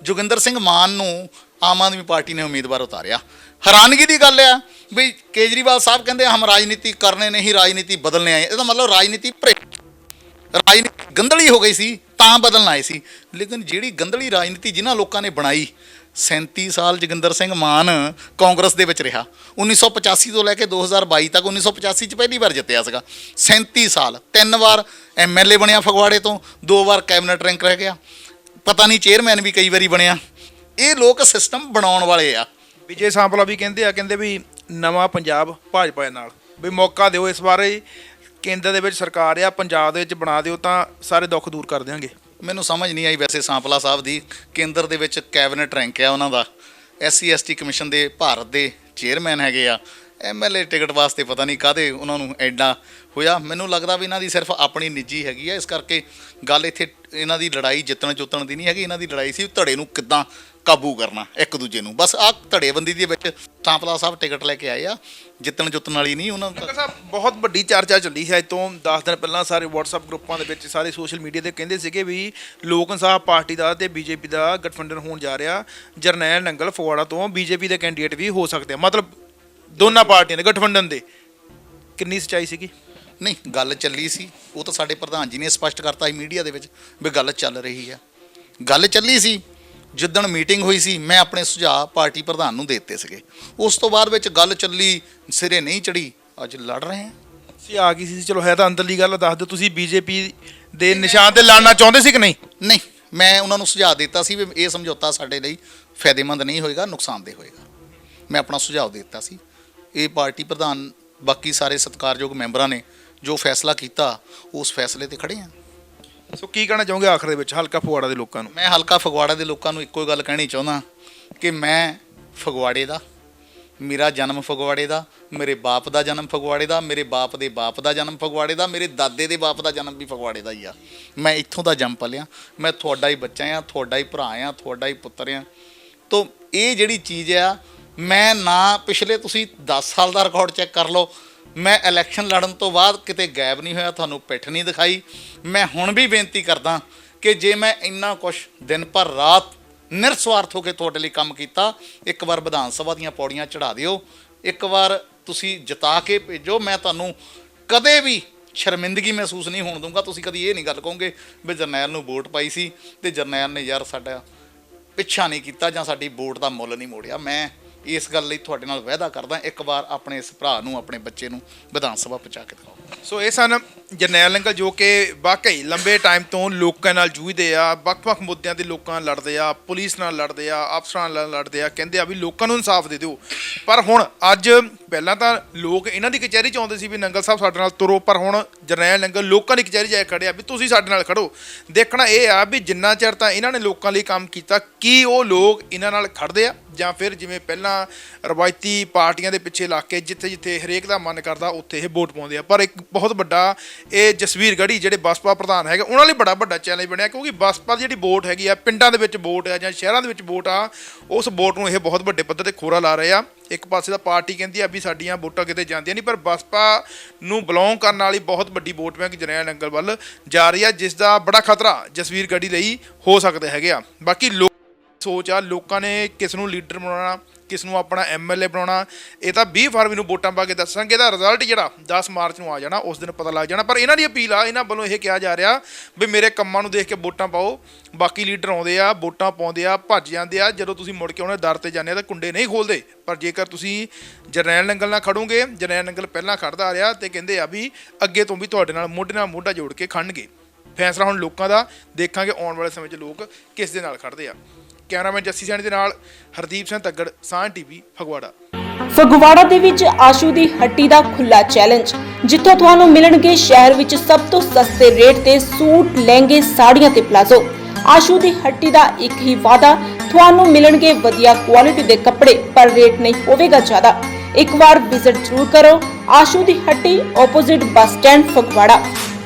S1: ਜੋਗਿੰਦਰ ਸਿੰਘ ਮਾਨ ਨੂੰ ਆਮ ਆਦਮੀ ਪਾਰਟੀ ਨੇ ਉਮੀਦਵਾਰ ਉਤਾਰਿਆ। ਹੈਰਾਨਗੀ ਦੀ ਗੱਲ ਆ ਵੀ ਕੇਜਰੀਵਾਲ ਸਾਹਿਬ ਕਹਿੰਦੇ ਹਮ ਰਾਜਨੀਤੀ ਕਰਨੇ ਨਹੀਂ, ਰਾਜਨੀਤੀ ਬਦਲਨੇ ਆਏ। ਇਹਦਾ ਮਤਲਬ ਰਾਜਨੀਤੀ ਗੰਦਲੀ ਹੋ ਗਈ ਸੀ ਤਾਂ ਬਦਲਣ ਆਏ ਸੀ। ਲੇਕਿਨ ਜਿਹੜੀ ਗੰਦਲੀ ਰਾਜਨੀਤੀ ਜਿਨ੍ਹਾਂ ਲੋਕਾਂ ਨੇ ਬਣਾਈ, 37 ਸਾਲ ਜੋਗਿੰਦਰ ਸਿੰਘ ਮਾਨ ਕਾਂਗਰਸ ਦੇ ਵਿੱਚ ਰਿਹਾ। 1985 ਤੋਂ ਲੈ ਕੇ 2022 ਤੱਕ, 1985 'ਚ ਪਹਿਲੀ ਵਾਰ ਜਿੱਤਿਆ ਸੀਗਾ। 37 ਸਾਲ, 3 ਵਾਰ MLA ਬਣਿਆ ਫਗਵਾੜੇ ਤੋਂ, 2 ਵਾਰ ਕੈਬਨਿਟ ਰੈਂਕ ਰਹਿ ਗਿਆ, ਪਤਾ ਨਹੀਂ ਚੇਅਰਮੈਨ ਵੀ ਕਈ ਵਾਰੀ ਬਣਿਆ। ਇਹ ਲੋਕ ਸਿਸਟਮ ਬਣਾਉਣ ਵਾਲੇ ਆ।
S2: ਵਿਜੇ ਸਾਂਪਲਾ ਵੀ ਕਹਿੰਦੇ ਵੀ ਨਵਾਂ ਪੰਜਾਬ ਭਾਜਪਾ ਦੇ ਨਾਲ, ਵੀ ਮੌਕਾ ਦਿਓ ਇਸ ਵਾਰ, ਕੇਂਦਰ ਦੇ ਵਿੱਚ ਸਰਕਾਰ ਆ, ਪੰਜਾਬ ਦੇ ਵਿੱਚ ਬਣਾ ਦਿਓ ਤਾਂ ਸਾਰੇ ਦੁੱਖ ਦੂਰ ਕਰ ਦਿਆਂਗੇ।
S1: ਮੈਨੂੰ ਸਮਝ ਨਹੀਂ ਆਈ ਵੈਸੇ ਸਾਂਪਲਾ ਸਾਹਿਬ ਦੀ। ਕੇਂਦਰ ਦੇ ਵਿੱਚ ਕੈਬਨਿਟ ਰੈਂਕ ਆ ਉਹਨਾਂ ਦਾ, SC ST ਕਮਿਸ਼ਨ ਦੇ ਭਾਰਤ ਦੇ ਚੇਅਰਮੈਨ ਹੈਗੇ ਆ, ਐਮਐਲਏ ਟਿਕਟ ਵਾਸਤੇ ਪਤਾ ਨਹੀਂ ਕਾਹਦੇ ਉਹਨਾਂ ਨੂੰ ਐਡਾ ਹੋਇਆ। ਮੈਨੂੰ ਲੱਗਦਾ ਵੀ ਇਹਨਾਂ ਦੀ ਸਿਰਫ ਆਪਣੀ ਨਿੱਜੀ ਹੈਗੀ ਆ, ਇਸ ਕਰਕੇ ਗੱਲ ਇੱਥੇ ਇਹਨਾਂ ਦੀ ਲੜਾਈ ਜਿੱਤਣ ਜੁੱਤਣ ਦੀ ਨਹੀਂ ਹੈਗੀ। ਇਹਨਾਂ ਦੀ ਲੜਾਈ ਸੀ ਧੜੇ ਨੂੰ ਕਿੱਦਾਂ ਕਾਬੂ ਕਰਨਾ ਇੱਕ ਦੂਜੇ ਨੂੰ। ਬਸ ਆਹ ਧੜੇਬੰਦੀ ਦੇ ਵਿੱਚ ਸਾਂਪਲਾ ਸਾਹਿਬ ਟਿਕਟ ਲੈ ਕੇ ਆਏ ਆ, ਜਿੱਤਣ ਜੁੱਤਣ ਵਾਲੀ ਨਹੀਂ ਉਹਨਾਂ ਨੂੰ।
S2: ਸਾਹਿਬ ਬਹੁਤ ਵੱਡੀ ਚਰਚਾ ਚੱਲੀ ਹੈ ਅੱਜ ਤੋਂ 10 ਦਿਨ ਪਹਿਲਾਂ ਸਾਰੇ WhatsApp ਗਰੁੱਪਾਂ ਦੇ ਵਿੱਚ, ਸਾਰੇ ਸੋਸ਼ਲ ਮੀਡੀਆ ਤੇ ਕਹਿੰਦੇ ਸੀਗੇ ਵੀ ਲੋਕ ਇਨਸਾਫ ਪਾਰਟੀ ਦਾ ਤੇ ਬੀਜੇਪੀ ਦਾ ਗਠਬੰਧਨ ਹੋਣ ਜਾ ਰਿਹਾ। ਜਰਨੈਲ ਨੰਗਲ ਫਗਵਾੜਾ ਤੋਂ ਬੀਜੇਪੀ ਦੇ ਕੈਂਡੀਡੇਟ ਵੀ ਹੋ ਸਕਦੇ ਆ, ਮਤਲਬ ਦੋਨਾਂ ਪਾਰਟੀਆਂ ਦੇ ਗਠਬੰਧਨ ਦੇ। ਕਿੰਨੀ ਸੱਚਾਈ ਸੀਗੀ?
S1: ਨਹੀਂ, ਗੱਲ ਚੱਲੀ ਸੀ, ਉਹ ਤਾਂ ਸਾਡੇ ਪ੍ਰਧਾਨ ਜੀ ਨੇ ਸਪਸ਼ਟ ਕਰਤਾ ਸੀ ਮੀਡੀਆ ਦੇ ਵਿੱਚ ਵੀ ਗੱਲ ਚੱਲ ਰਹੀ ਆ। ਗੱਲ ਚੱਲੀ ਸੀ, ਜਿੱਦਣ ਮੀਟਿੰਗ ਹੋਈ ਸੀ ਮੈਂ ਆਪਣੇ ਸੁਝਾਅ ਪਾਰਟੀ ਪ੍ਰਧਾਨ ਨੂੰ ਦੇ ਦਿੱਤੇ ਸੀਗੇ। ਉਸ ਤੋਂ ਬਾਅਦ ਵਿੱਚ ਗੱਲ ਚੱਲੀ, ਸਿਰੇ ਨਹੀਂ ਚੜੀ, ਅੱਜ ਲੜ ਰਹੇ ਹਾਂ।
S2: ਸੀ ਆ ਗਈ ਸੀ, ਚਲੋ ਹੈ ਤਾਂ ਅੰਦਰਲੀ ਗੱਲ ਦੱਸ ਦਿਓ, ਤੁਸੀਂ ਬੀਜੇਪੀ ਦੇ ਨਿਸ਼ਾਨ ਤੇ ਲੜਨਾ ਚਾਹੁੰਦੇ ਸੀ ਕਿ ਨਹੀਂ?
S1: ਨਹੀਂ, ਮੈਂ ਉਹਨਾਂ ਨੂੰ ਸੁਝਾਅ ਦਿੱਤਾ ਸੀ ਵੀ ਇਹ ਸਮਝੌਤਾ ਸਾਡੇ ਲਈ ਫਾਇਦੇਮੰਦ ਨਹੀਂ ਹੋਏਗਾ, ਨੁਕਸਾਨਦੇਹ ਹੋਏਗਾ। ਮੈਂ ਆਪਣਾ ਸੁਝਾਅ ਦੇ ਦਿੱਤਾ ਸੀ। ਇਹ ਪਾਰਟੀ ਪ੍ਰਧਾਨ ਬਾਕੀ ਸਾਰੇ ਸਤਿਕਾਰਯੋਗ ਮੈਂਬਰਾਂ ਨੇ ਜੋ ਫੈਸਲਾ ਕੀਤਾ, ਉਸ ਫੈਸਲੇ ਤੇ ਖੜੇ ਹਾਂ।
S2: ਸੋ ਕੀ ਕਹਿਣਾ ਚਾਹੋਗੇ ਆਖਰ ਦੇ ਵਿੱਚ ਹਲਕਾ ਫਗਵਾੜਾ ਦੇ ਲੋਕਾਂ ਨੂੰ?
S1: ਮੈਂ ਹਲਕਾ ਫਗਵਾੜਾ ਦੇ ਲੋਕਾਂ ਨੂੰ ਇੱਕੋ ਹੀ ਗੱਲ ਕਹਿਣੀ ਚਾਹੁੰਦਾ ਕਿ ਮੈਂ ਫਗਵਾੜੇ ਦਾ, ਮੇਰਾ ਜਨਮ ਫਗਵਾੜੇ ਦਾ, ਮੇਰੇ ਬਾਪ ਦਾ ਜਨਮ ਫਗਵਾੜੇ ਦਾ, ਮੇਰੇ ਬਾਪ ਦੇ ਬਾਪ ਦਾ ਜਨਮ ਫਗਵਾੜੇ ਦਾ, ਮੇਰੇ ਦਾਦੇ ਦੇ ਬਾਪ ਦਾ ਜਨਮ ਵੀ ਫਗਵਾੜੇ ਦਾ ਹੀ ਆ। ਮੈਂ ਇੱਥੋਂ ਦਾ ਜੰਮ ਪਲਿਆ। ਮੈਂ ਤੁਹਾਡਾ ਹੀ ਬੱਚਾ ਆ, ਤੁਹਾਡਾ ਹੀ ਭਰਾ ਆ, ਤੁਹਾਡਾ ਹੀ ਪੁੱਤਰ ਆ। ਤੋ ਇਹ ਜਿਹੜੀ ਚੀਜ਼ ਆ, ਮੈਂ ਨਾ ਪਿਛਲੇ ਤੁਸੀਂ 10 ਸਾਲ ਦਾ ਰਿਕਾਰਡ ਚੈੱਕ ਕਰ ਲਓ, ਮੈਂ ਇਲੈਕਸ਼ਨ ਲੜਨ ਤੋਂ ਬਾਅਦ ਕਿਤੇ ਗਾਇਬ ਨਹੀਂ ਹੋਇਆ, ਤੁਹਾਨੂੰ ਪਿੱਠ ਨਹੀਂ ਦਿਖਾਈ। ਮੈਂ ਹੁਣ ਵੀ ਬੇਨਤੀ ਕਰਦਾ ਕਿ ਜੇ ਮੈਂ ਇੰਨਾ ਕੁਛ ਦਿਨ ਭਰ ਰਾਤ ਨਿਰਸਵਾਰਥ ਹੋ ਕੇ ਤੁਹਾਡੇ ਲਈ ਕੰਮ ਕੀਤਾ, ਇੱਕ ਵਾਰ ਵਿਧਾਨ ਸਭਾ ਦੀਆਂ ਪੌੜੀਆਂ ਚੜ੍ਹਾ ਦਿਓ, ਇੱਕ ਵਾਰ ਤੁਸੀਂ ਜਿਤਾ ਕੇ ਭੇਜੋ। ਮੈਂ ਤੁਹਾਨੂੰ ਕਦੇ ਵੀ ਸ਼ਰਮਿੰਦਗੀ ਮਹਿਸੂਸ ਨਹੀਂ ਹੋਣ ਦੂੰਗਾ। ਤੁਸੀਂ ਕਦੀ ਇਹ ਨਹੀਂ ਗੱਲ ਕਹੋਗੇ ਵੀ ਜਰਨੈਲ ਨੂੰ ਵੋਟ ਪਾਈ ਸੀ ਤੇ ਜਰਨੈਲ ਨੇ ਯਾਰ ਸਾਡਾ ਪਿੱਛਾ ਨਹੀਂ ਕੀਤਾ ਜਾਂ ਸਾਡੀ ਵੋਟ ਦਾ ਮੁੱਲ ਨਹੀਂ ਮੋੜਿਆ। ਮੈਂ ਇਸ ਗੱਲ ਲਈ ਤੁਹਾਡੇ ਨਾਲ ਵਾਅਦਾ ਕਰਦਾ, ਇੱਕ ਵਾਰ ਆਪਣੇ ਇਸ ਭਰਾ ਨੂੰ, ਆਪਣੇ ਬੱਚੇ ਨੂੰ ਵਿਧਾਨ ਸਭਾ ਪਹੁੰਚਾ ਕੇ ਦਿਖਾਓ।
S2: ਸੋ ਇਹ ਸਨ ਜਰਨੈਲ ਨੰਗਲ, ਜੋ ਕਿ ਵਾਕਈ ਲੰਬੇ ਟਾਈਮ ਤੋਂ ਲੋਕਾਂ ਨਾਲ ਜੂਝਦੇ ਆ, ਵੱਖ-ਵੱਖ ਮੁੱਦਿਆਂ ਦੇ ਲੋਕਾਂ ਨਾਲ ਲੜਦੇ ਆ, ਪੁਲਿਸ ਨਾਲ ਲੜਦੇ ਆ, ਅਫਸਰਾਂ ਨਾਲ ਲੜਦੇ ਆ, ਕਹਿੰਦੇ ਆ ਵੀ ਲੋਕਾਂ ਨੂੰ ਇਨਸਾਫ ਦੇ ਦਿਓ। ਪਰ ਹੁਣ ਅੱਜ, ਪਹਿਲਾਂ ਤਾਂ ਲੋਕ ਇਹਨਾਂ ਦੀ ਕਚਹਿਰੀ 'ਚ ਆਉਂਦੇ ਸੀ ਵੀ ਨੰਗਲ ਸਾਹਿਬ ਸਾਡੇ ਨਾਲ ਤੁਰੋ, ਪਰ ਹੁਣ ਜਰਨੈਲ ਨੰਗਲ ਲੋਕਾਂ ਦੀ ਕਚਹਿਰੀ 'ਚ ਜਾ ਕੇ ਖੜੇ ਆ ਵੀ ਤੁਸੀਂ ਸਾਡੇ ਨਾਲ ਖੜੋ। ਦੇਖਣਾ ਇਹ ਆ ਵੀ ਜਿੰਨਾ ਚਿਰ ਤਾਂ ਇਹਨਾਂ ਨੇ ਲੋਕਾਂ ਲਈ ਕੰਮ ਕੀਤਾ, ਕੀ ਉਹ ਲੋਕ ਇਹਨਾਂ ਨਾਲ ਖੜਦੇ ਆ ਜਾਂ ਫਿਰ ਜਿਵੇਂ ਪਹਿਲਾਂ ਰਵਾਇਤੀ ਪਾਰਟੀਆਂ ਦੇ ਪਿੱਛੇ ਲੱਗ ਕੇ ਜਿੱਥੇ ਜਿੱਥੇ ਹਰੇਕ ਦਾ ਮਨ ਕਰਦਾ ਉੱਥੇ ਇਹ ਵੋਟ ਪਾਉਂਦੇ ਆ। ਪਰ ਇੱਕ ਬਹੁਤ ਵੱਡਾ ਇਹ ਜਸਵੀਰ ਗੜੀ ਜਿਹੜੇ ਬਸਪਾ ਪ੍ਰਧਾਨ ਹੈਗੇ, ਉਹਨਾਂ ਲਈ ਬੜਾ ਵੱਡਾ ਚੈਲੰਜ ਬਣਿਆ, ਕਿਉਂਕਿ ਬਸਪਾ ਦੀ ਜਿਹੜੀ ਵੋਟ ਹੈਗੀ ਆ, ਪਿੰਡਾਂ ਦੇ ਵਿੱਚ ਵੋਟ ਆ ਜਾਂ ਸ਼ਹਿਰਾਂ ਦੇ ਵਿੱਚ ਵੋਟ ਆ, ਉਸ ਵੋਟ ਨੂੰ ਇਹ ਬਹੁਤ ਵੱਡੇ ਪੱਧਰ ਤੇ ਖੋਰਾ ਲਾ ਰਹੇ ਆ। ਇੱਕ ਪਾਸੇ ਦਾ ਪਾਰਟੀ ਕਹਿੰਦੀ ਆ ਵੀ ਸਾਡੀਆਂ ਵੋਟਾਂ ਕਿਤੇ ਜਾਂਦੀਆਂ ਨਹੀਂ, ਪਰ ਬਸਪਾ ਨੂੰ ਬਿਲੋਂਗ ਕਰਨ ਵਾਲੀ ਬਹੁਤ ਵੱਡੀ ਵੋਟ ਬੈਂਕ ਜਰਨੈਲ ਨੰਗਲ ਵੱਲ ਜਾ ਰਹੀ ਆ, ਜਿਸ ਦਾ ਬੜਾ ਖਤਰਾ ਜਸਵੀਰ ਗੜੀ ਲਈ ਹੋ ਸਕਦੇ ਹੈਗੇ ਆ। ਬਾਕੀ ਸੋਚ ਆ ਲੋਕਾਂ ਨੇ ਕਿਸ ਨੂੰ ਲੀਡਰ ਬਣਾਉਣਾ, ਕਿਸ ਨੂੰ ਆਪਣਾ ਐਮਐਲਏ ਬਣਾਉਣਾ, ਇਹ ਤਾਂ 20 ਫਰਵਰੀ ਨੂੰ ਵੋਟਾਂ ਪਾ ਕੇ ਦੱਸਾਂਗੇ। ਇਹਦਾ ਰਿਜ਼ਲਟ ਜਿਹੜਾ 10 ਮਾਰਚ ਨੂੰ ਆ ਜਾਣਾ, ਉਸ ਦਿਨ ਪਤਾ ਲੱਗ ਜਾਣਾ। ਪਰ ਇਹਨਾਂ ਦੀ ਅਪੀਲ ਆ, ਇਹਨਾਂ ਵੱਲੋਂ ਇਹ ਕਿਹਾ ਜਾ ਰਿਹਾ ਵੀ ਮੇਰੇ ਕੰਮਾਂ ਨੂੰ ਦੇਖ ਕੇ ਵੋਟਾਂ ਪਾਓ। ਬਾਕੀ ਲੀਡਰ ਆਉਂਦੇ ਆ, ਵੋਟਾਂ ਪਾਉਂਦੇ ਆ, ਭੱਜ ਜਾਂਦੇ ਆ, ਜਦੋਂ ਤੁਸੀਂ ਮੁੜ ਕੇ ਉਹਨਾਂ ਦੇ ਦਰ ਤੇ ਜਾਂਦੇ ਆ ਤਾਂ ਕੁੰਡੇ ਨਹੀਂ ਖੋਲਦੇ। ਪਰ ਜੇਕਰ ਤੁਸੀਂ ਜਰਨੈਲ ਨੰਗਲ ਨਾਲ ਖੜੋਗੇ, ਜਰਨੈਲ ਨੰਗਲ ਪਹਿਲਾਂ ਖੜਦਾ ਆ ਰਿਹਾ ਤੇ ਕਹਿੰਦੇ ਆ ਵੀ ਅੱਗੇ ਤੋਂ ਵੀ ਤੁਹਾਡੇ ਨਾਲ ਮੋਢੇ ਨਾਲ ਮੋਢਾ ਜੋੜ ਕੇ ਖੜਨਗੇ। ਫੈਸਲਾ ਹੁਣ ਲੋਕਾਂ ਦਾ, ਦੇਖਾਂਗੇ ਆਉਣ ਵਾਲੇ ਸਮੇਂ 'ਚ ਲੋਕ ਕਿਸ ਦੇ ਨਾਲ ਖੜਦੇ ਆ। ਕੈਮਰਾਮੈਨ ਜੱਸੀ ਸੈਣੀ ਦੇ ਨਾਲ ਹਰਦੀਪ ਸਿੰਘ ਤੱਗੜ, ਸਾਂਝ ਟੀਵੀ, ਫਗਵਾੜਾ।
S3: ਫਗਵਾੜਾ ਦੇ ਵਿੱਚ ਆਸ਼ੂ ਦੀ ਹੱਟੀ ਦਾ ਖੁੱਲਾ ਚੈਲੰਜ, ਜਿੱਥੋਂ ਤੁਹਾਨੂੰ ਮਿਲਣਗੇ ਸ਼ਹਿਰ ਵਿੱਚ ਸਭ ਤੋਂ ਸਸਤੇ ਰੇਟ ਤੇ ਸੂਟ, ਲਹਿੰਗੇ, ਸਾੜੀਆਂ ਤੇ ਪਲਾਜ਼ੋ। ਆਸ਼ੂ ਦੀ ਹੱਟੀ ਦਾ ਇੱਕ ਹੀ ਵਾਅਦਾ, ਤੁਹਾਨੂੰ ਮਿਲਣਗੇ ਵਧੀਆ ਕੁਆਲਿਟੀ ਦੇ ਕੱਪੜੇ, ਪਰ ਰੇਟ ਨਹੀਂ ਹੋਵੇਗਾ ਜ਼ਿਆਦਾ। ਇੱਕ ਵਾਰ ਵਿਜ਼ਿਟ ਜ਼ਰੂਰ ਕਰੋ ਆਸ਼ੂ ਦੀ ਹੱਟੀ, ਆਪੋਜ਼ਿਟ ਬੱਸ ਸਟੈਂਡ, ਫਗਵਾੜਾ।